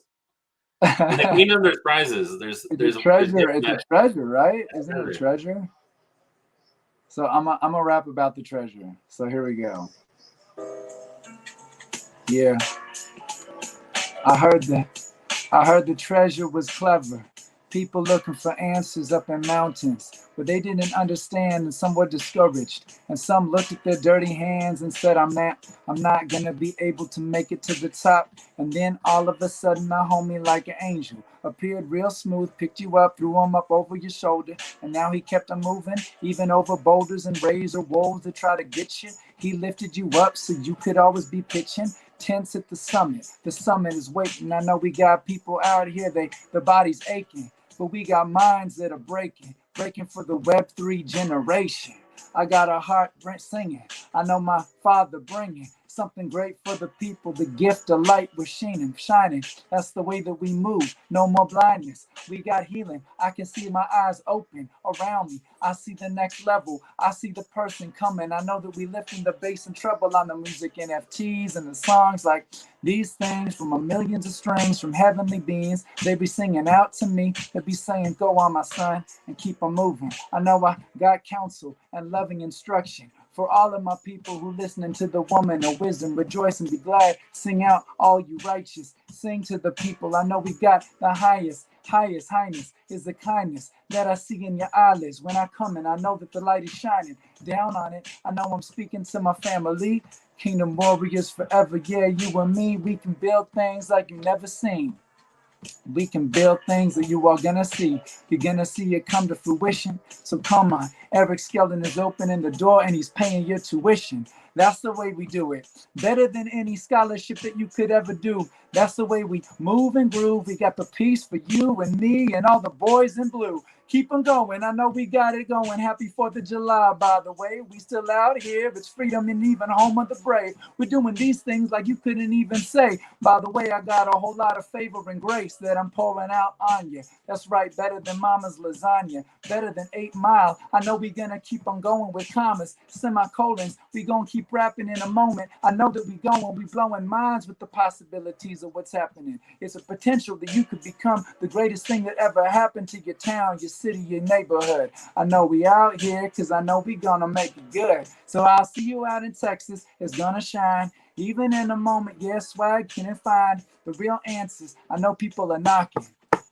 In the kingdom, there's prizes. There's treasure. It's a treasure, right? Isn't it a treasure? So I'm a rap about the treasure. So here we go. Yeah. I heard the treasure was clever. People looking for answers up in mountains where they didn't understand, and some were discouraged, and some looked at their dirty hands and said, I'm not gonna be able to make it to the top. And then all of a sudden a homie like an angel appeared real smooth, picked you up, threw him up over your shoulder, and now he kept on moving, even over boulders and razor walls to try to get you. He lifted you up so you could always be pitching tents at the summit. The summit is waiting. I know we got people out here, their bodies aching, but we got minds that are breaking for the Web3 generation. I got a heart singing. I know my Father bringing something great for the people. The gift of light was shining. That's the way that we move. No more blindness. We got healing. I can see my eyes open around me. I see the next level. I see the person coming. I know that we lifting the bass and treble on the music, NFTs and the songs like these things from a millions of strings from heavenly beings. They be singing out to me. They be saying, go on, my son, and keep on moving. I know I got counsel and loving instruction for all of my people who listening to the woman of wisdom. Rejoice and be glad. Sing out, all you righteous. Sing to the people. I know we got the highest highness is the kindness that I see in your eyelids when I come in. I know that the light is shining down on it. I know I'm speaking to my family. Kingdom warriors forever. Yeah, you and me, we can build things like you've never seen. We can build things that you are gonna see. You're gonna see it come to fruition. So come on, Eric Skeldon is opening the door and he's paying your tuition. That's the way we do it. Better than any scholarship that you could ever do. That's the way we move and groove. We got the peace for you and me and all the boys in blue. Keep on going. I know we got it going. Happy 4th of July, by the way. We still out here. It's freedom and even home of the brave. We're doing these things like you couldn't even say. By the way, I got a whole lot of favor and grace that I'm pouring out on you. That's right. Better than mama's lasagna. Better than 8 Mile. I know we're going to keep on going with commas, semicolons. We going to keep rapping in a moment. I know that we blowing minds with the possibilities of what's happening. It's a potential that you could become the greatest thing that ever happened to your town, your city, your neighborhood. I know we out here because I know we gonna make it good. So I'll see you out in Texas. It's gonna shine. Even in a moment, yeah, swag can't find the real answers. I know people are knocking.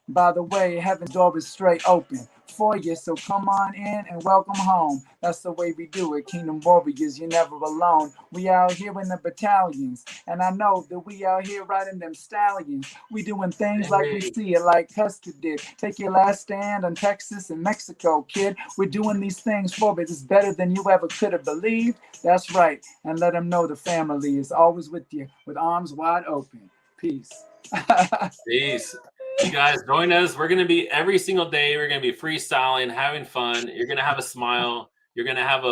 By the way, heaven's door is straight open for you, so come on in and welcome home. That's the way we do it. Kingdom warriors, you're never alone. We out here in the battalions, and I know that we out here riding them stallions. We doing things like we see it, like Custer did. Take your last stand on Texas and Mexico, kid. We're doing these things for it. It's better than you ever could have believed. That's right, and let them know the family is always with you, with arms wide open. Peace. Peace. You guys join us. We're going to be every single day. We're going to be freestyling, having fun. You're going to have a smile. You're going to have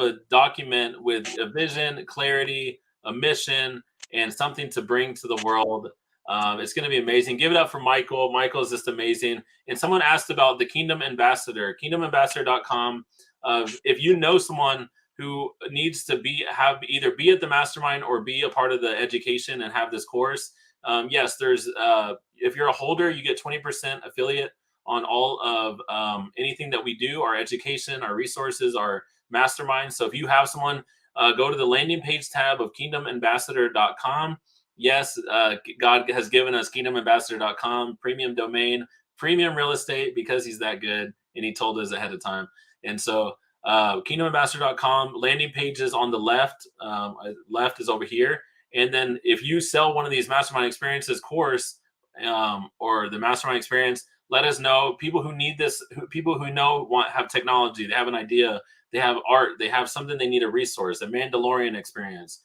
a document with a vision, clarity, a mission, and something to bring to the world. It's going to be amazing. Give it up for Michael. Michael is just amazing. And someone asked about the Kingdom Ambassador, kingdomambassador.com. If you know someone who needs to either be at the mastermind or be a part of the education and have this course, yes, there's if you're a holder, you get 20% affiliate on all of anything that we do, our education, our resources, our masterminds. So if you have someone, go to the landing page tab of kingdomambassador.com. Yes, God has given us kingdomambassador.com, premium domain, premium real estate, because he's that good and he told us ahead of time. And so kingdomambassador.com, landing pages on the left. Left is over here. And then if you sell one of these mastermind experiences course or the mastermind experience, let us know. People who need this, people who have technology, they have an idea, they have art, they have something they need, a resource, a Mandalorian experience,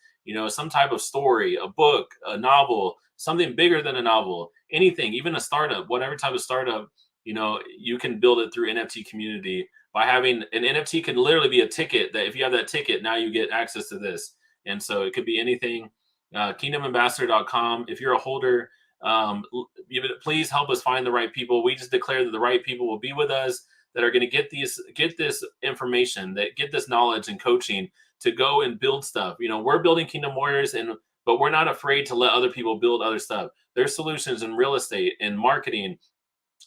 some type of story, a book, a novel, something bigger than a novel, anything, even a startup, whatever type of startup, you can build it through NFT community by having an NFT. Can literally be a ticket that if you have that ticket, now you get access to this. And so it could be anything. Kingdomambassador.com. If you're a holder, please help us find the right people. We just declare that the right people will be with us, that are going to get this information, that get this knowledge and coaching to go and build stuff. We're building Kingdom Warriors, but we're not afraid to let other people build other stuff. There's solutions in real estate and marketing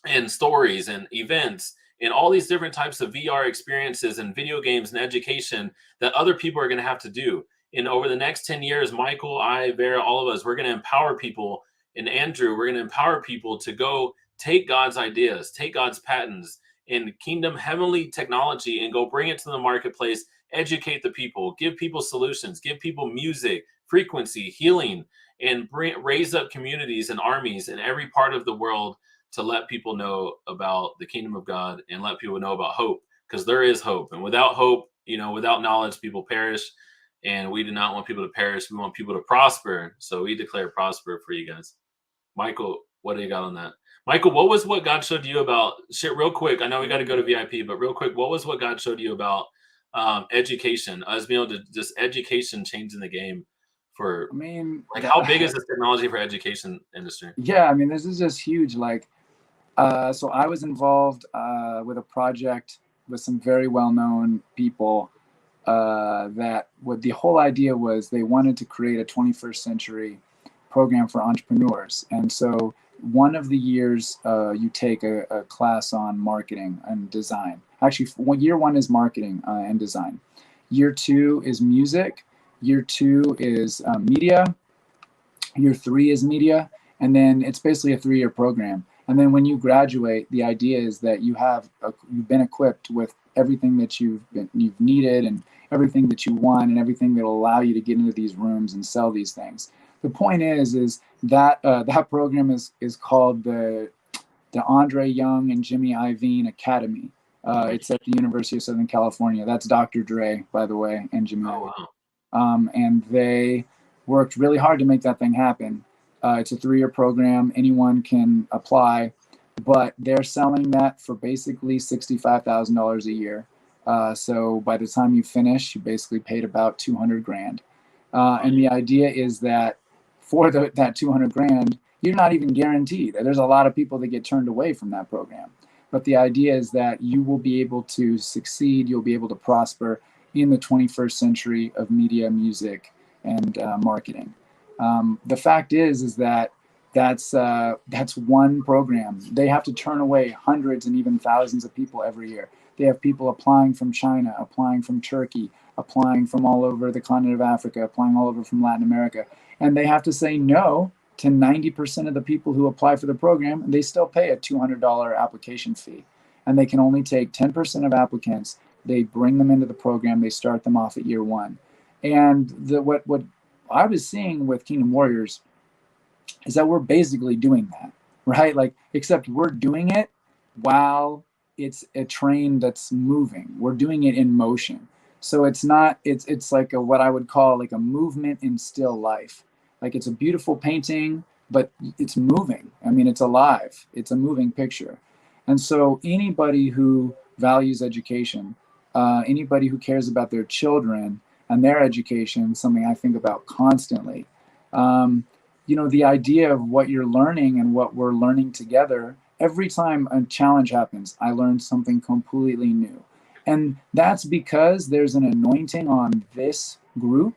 and stories and events and all these different types of VR experiences and video games and education that other people are going to have to do. And over the next 10 years, Michael, I, Vera, all of us, we're going to empower people. And Andrew, we're going to empower people to go take God's ideas, take God's patents and kingdom heavenly technology and go bring it to the marketplace, educate the people, give people solutions, give people music, frequency, healing, and raise up communities and armies in every part of the world to let people know about the kingdom of God and let people know about hope, because there is hope. And without hope, without knowledge, people perish. And we do not want people to perish. We want people to prosper. So we declare prosper for you guys. Michael, what do you got on that? Michael, what God showed you about shit real quick? I know we got to go to VIP, but real quick, what God showed you about education? Us being able to just education changing the game for, how big is this technology for education industry? Yeah, this is just huge. So I was involved with a project with some very well-known people that what the whole idea was, they wanted to create a 21st century program for entrepreneurs. And so one of the years you take a class on marketing and design. Actually, year one is marketing and design. Year two is music. Year two is media. Year three is media. And then it's basically a 3-year program. And then when you graduate, the idea is that you've been equipped with everything that you've needed and everything that you want and everything that will allow you to get into these rooms and sell these things. The point is that that program is called the Andre Young and Jimmy Iovine Academy. It's at the University of Southern California. That's Dr. Dre, by the way, and Jimmy. Oh, wow. And they worked really hard to make that thing happen. It's a 3-year program. Anyone can apply, but they're selling that for basically $65,000 a year. So by the time you finish, you basically paid about $200,000. And the idea is that for that $200,000, you're not even guaranteed. There's a lot of people that get turned away from that program. But the idea is that you will be able to succeed. You'll be able to prosper in the 21st century of media, music, and marketing. The fact is that that's one program. They have to turn away hundreds and even thousands of people every year. They have people applying from China, applying from Turkey, applying from all over the continent of Africa, applying all over from Latin America. And they have to say no to 90% of the people who apply for the program, and they still pay a $200 application fee. And they can only take 10% of applicants. They bring them into the program. They start them off at year one. And what I was seeing with Kingdom Warriors is that we're basically doing that, right? Except we're doing it while it's a train that's moving. We're doing it in motion. So it's like what I would call like a movement in still life. Like it's a beautiful painting, but it's moving. It's alive. It's a moving picture. And so anybody who values education, anybody who cares about their children and their education, something I think about constantly, the idea of what you're learning and what we're learning together, every time a challenge happens, I learn something completely new. And that's because there's an anointing on this group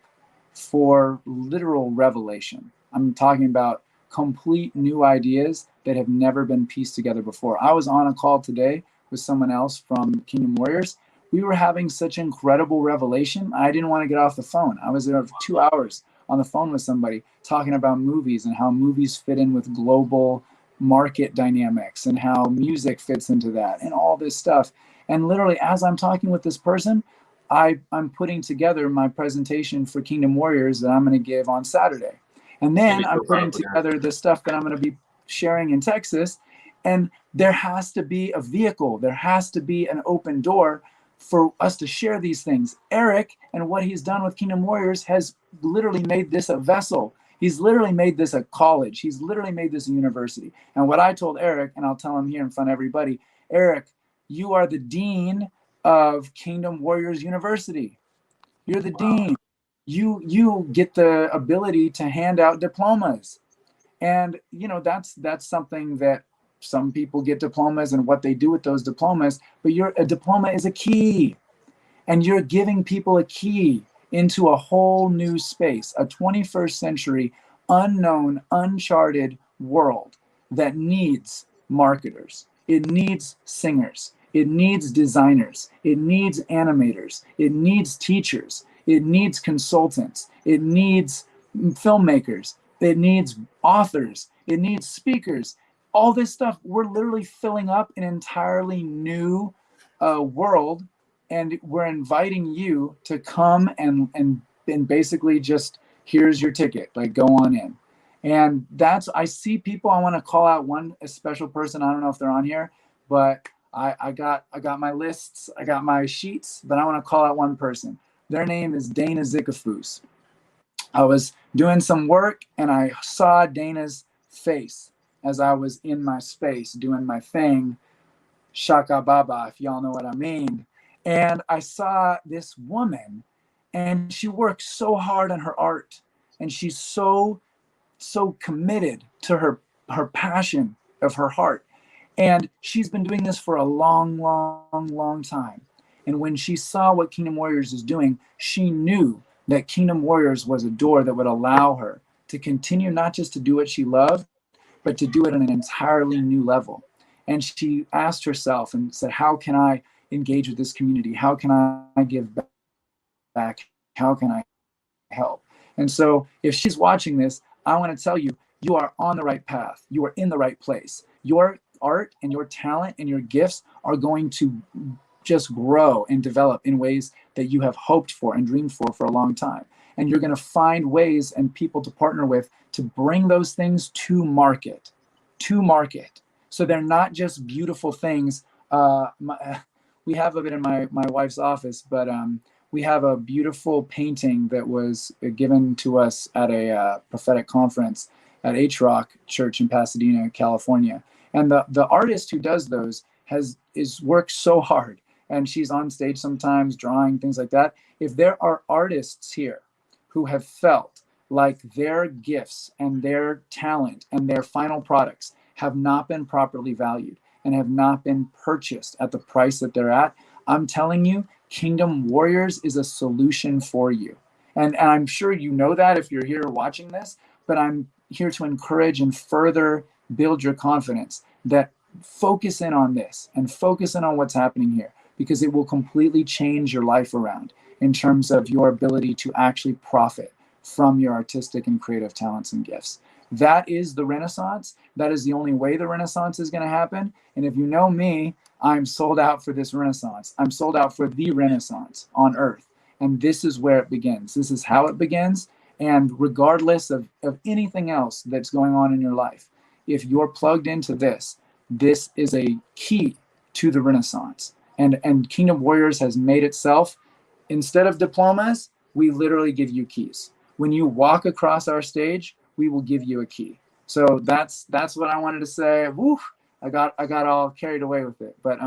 for literal revelation. I'm talking about complete new ideas that have never been pieced together before. I was on a call today with someone else from Kingdom Warriors. We were having such incredible revelation. I didn't want to get off the phone. I was there for 2 hours on the phone with somebody talking about movies and how movies fit in with global market dynamics and how music fits into that and all this stuff. And literally, as I'm talking with this person, I'm putting together my presentation for Kingdom Warriors that I'm going to give on Saturday. And then I'm putting together the stuff that I'm going to be sharing in Texas. And there has to be a vehicle. There has to be an open door for us to share these things. Eric and what he's done with Kingdom Warriors has literally made this a vessel. He's literally made this a college. He's literally made this a university. And what I told Eric, and I'll tell him here in front of everybody, Eric, you are the dean of Kingdom Warriors University. You're the dean. You get the ability to hand out diplomas. And you know, that's something that some people get diplomas and what they do with those diplomas, but a diploma is a key. And you're giving people a key into a whole new space, a 21st century, unknown, uncharted world that needs marketers. It needs singers. It needs designers. It needs animators. It needs teachers. It needs consultants. It needs filmmakers. It needs authors. It needs speakers. All this stuff, we're literally filling up an entirely new world, and we're inviting you to come and basically just, here's your ticket, like go on in. And I see people, I want to call out a special person. I don't know if they're on here, but I got my lists, I got my sheets, but I want to call out one person. Their name is Dana Zikafus. I was doing some work and I saw Dana's face as I was in my space doing my thing, Shaka Baba, if y'all know what I mean. And I saw this woman, and she works so hard on her art, and she's so committed to her passion of her heart. And she's been doing this for a long time. And when she saw what Kingdom Warriors is doing, she knew that Kingdom Warriors was a door that would allow her to continue not just to do what she loved, but to do it on an entirely new level. And she asked herself and said, how can I engage with this community? How can I give back? How can I help? And so if she's watching this, I want to tell you, you are on the right path. You are in the right place. Your art and your talent and your gifts are going to just grow and develop in ways that you have hoped for and dreamed for a long time. And you're going to find ways and people to partner with to bring those things to market. So they're not just beautiful things. We have a bit in my wife's office, but we have a beautiful painting that was given to us at a prophetic conference at H-Rock Church in Pasadena, California. And the artist who does those works so hard. And she's on stage sometimes drawing, things like that. If there are artists here who have felt like their gifts and their talent and their final products have not been properly valued and have not been purchased at the price that they're at, I'm telling you, Kingdom Warriors is a solution for you. And I'm sure you know that if you're here watching this, but I'm here to encourage and further build your confidence that focus in on this and focus in on what's happening here, because it will completely change your life around in terms of your ability to actually profit from your artistic and creative talents and gifts. That is the Renaissance. That is the only way the Renaissance is going to happen. And if you know me, I'm sold out for this Renaissance. I'm sold out for the Renaissance on earth. And this is where it begins. This is how it begins. And regardless of anything else that's going on in your life, if you're plugged into this is a key to the Renaissance. And Kingdom Warriors has made itself, instead of diplomas, we literally give you keys. When you walk across our stage, we will give you a key. So that's what I wanted to say. Woo, I got all carried away with it. But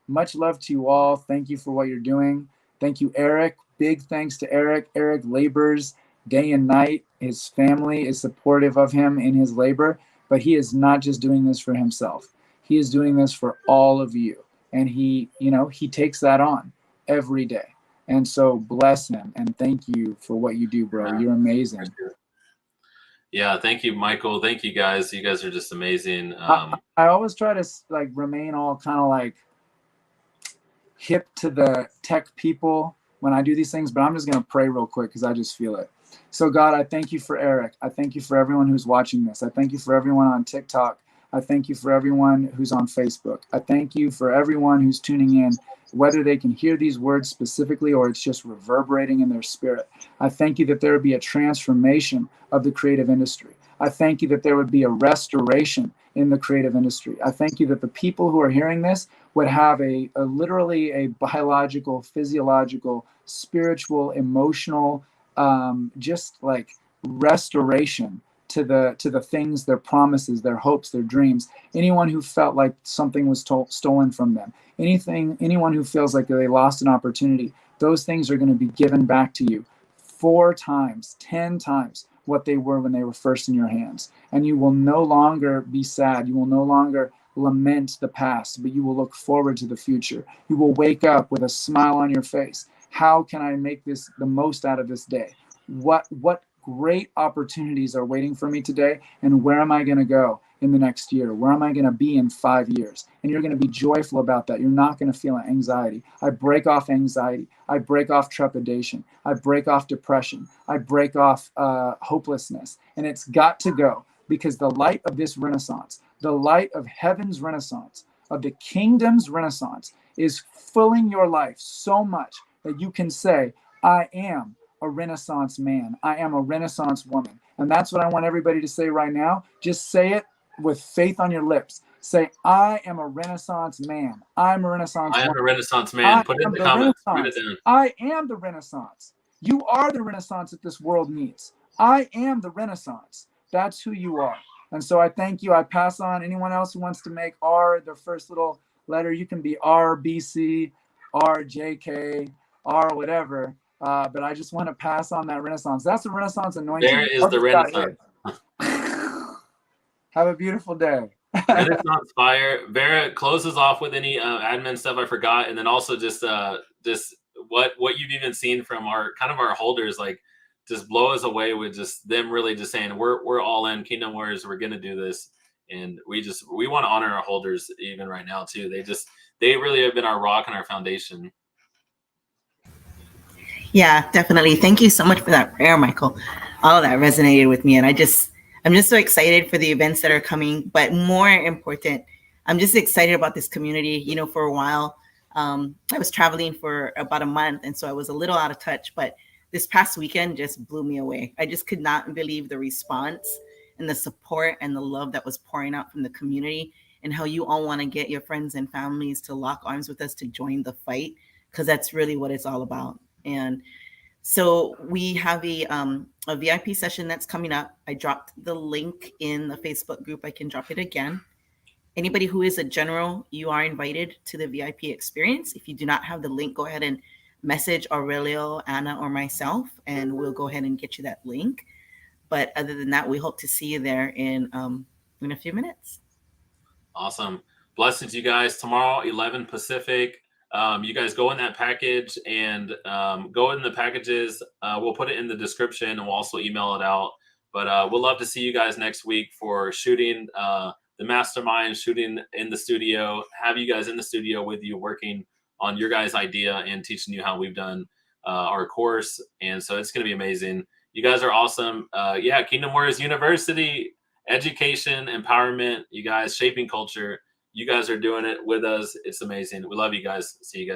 much love to you all. Thank you for what you're doing. Thank you, Eric. Big thanks to Eric. Eric labors day and night. His family is supportive of him in his labor, but he is not just doing this for himself. He is doing this for all of you. And he takes that on every day. And so bless him and thank you for what you do, bro. You're amazing. Yeah, thank you, Michael. Thank you, guys. You guys are just amazing. I always try to like remain all kind of like hip to the tech people when I do these things, but I'm just going to pray real quick because I just feel it. So God, I thank you for Eric. I thank you for everyone who's watching this. I thank you for everyone on TikTok. I thank you for everyone who's on Facebook. I thank you for everyone who's tuning in, whether they can hear these words specifically or it's just reverberating in their spirit. I thank you that there would be a transformation of the creative industry. I thank you that there would be a restoration in the creative industry. I thank you that the people who are hearing this would have a literally a biological, physiological, spiritual, emotional, just like restoration to the things, their promises, their hopes, their dreams. Anyone who felt like something was stolen from them, anyone who feels like they lost an opportunity, those things are going to be given back to you 4 times, 10 times what they were when they were first in your hands. And you will no longer be sad. You will no longer lament the past, but you will look forward to the future. You will wake up with a smile on your face. How can I make this the most out of this day? What great opportunities are waiting for me today, and where am I going to go in the next year? Where am I going to be in 5 years? And you're going to be joyful about that. You're not going to feel anxiety. I break off anxiety. I break off trepidation. I break off depression. I break off hopelessness. And it's got to go, because the light of this renaissance, the light of heaven's renaissance, of the kingdom's renaissance, is filling your life so much that you can say, I am a Renaissance man. I am a Renaissance woman. And that's what I want everybody to say right now. Just say it with faith on your lips. Say, I am a Renaissance man. I'm a Renaissance woman. I am a Renaissance man. Put it in the comments. Put it down. I am the Renaissance. You are the Renaissance that this world needs. I am the Renaissance. That's who you are. And so I thank you. I pass on anyone else who wants to make R their first little letter. You can be RBC, RJK, R whatever. But I just want to pass on that Renaissance. That's the Renaissance anointing. There is the Renaissance. Have a beautiful day. Renaissance fire. Vera, closes off with any admin stuff I forgot, and then also just what you've even seen from our holders, like just blow us away with just them really just saying we're all in Kingdom Warriors. We're gonna do this, and we want to honor our holders even right now too. They really have been our rock and our foundation. Yeah, definitely. Thank you so much for that prayer, Michael. All of that resonated with me. And I'm just so excited for the events that are coming. But more important, I'm just excited about this community. You know, for a while, I was traveling for about a month. And so I was a little out of touch. But this past weekend just blew me away. I just could not believe the response and the support and the love that was pouring out from the community, and how you all want to get your friends and families to lock arms with us to join the fight, because that's really what it's all about. And so we have a VIP session that's coming up. I dropped the link in the Facebook group. I can drop it again. Anybody who is a general, you are invited to the VIP experience. If you do not have the link, go ahead and message Aurelio, Anna, or myself, and we'll go ahead and get you that link. But other than that, we hope to see you there in a few minutes. Awesome. Blessings, you guys. Tomorrow, 11 Pacific. You guys go in that package and go in the packages. We'll put it in the description, and we'll also email it out. But we'll love to see you guys next week for shooting the mastermind, shooting in the studio, have you guys in the studio with you working on your guys' idea and teaching you how we've done our course. And so it's going to be amazing. You guys are awesome. Kingdom Warriors University, education, empowerment, you guys shaping culture. You guys are doing it with us. It's amazing. We love you guys. See you guys.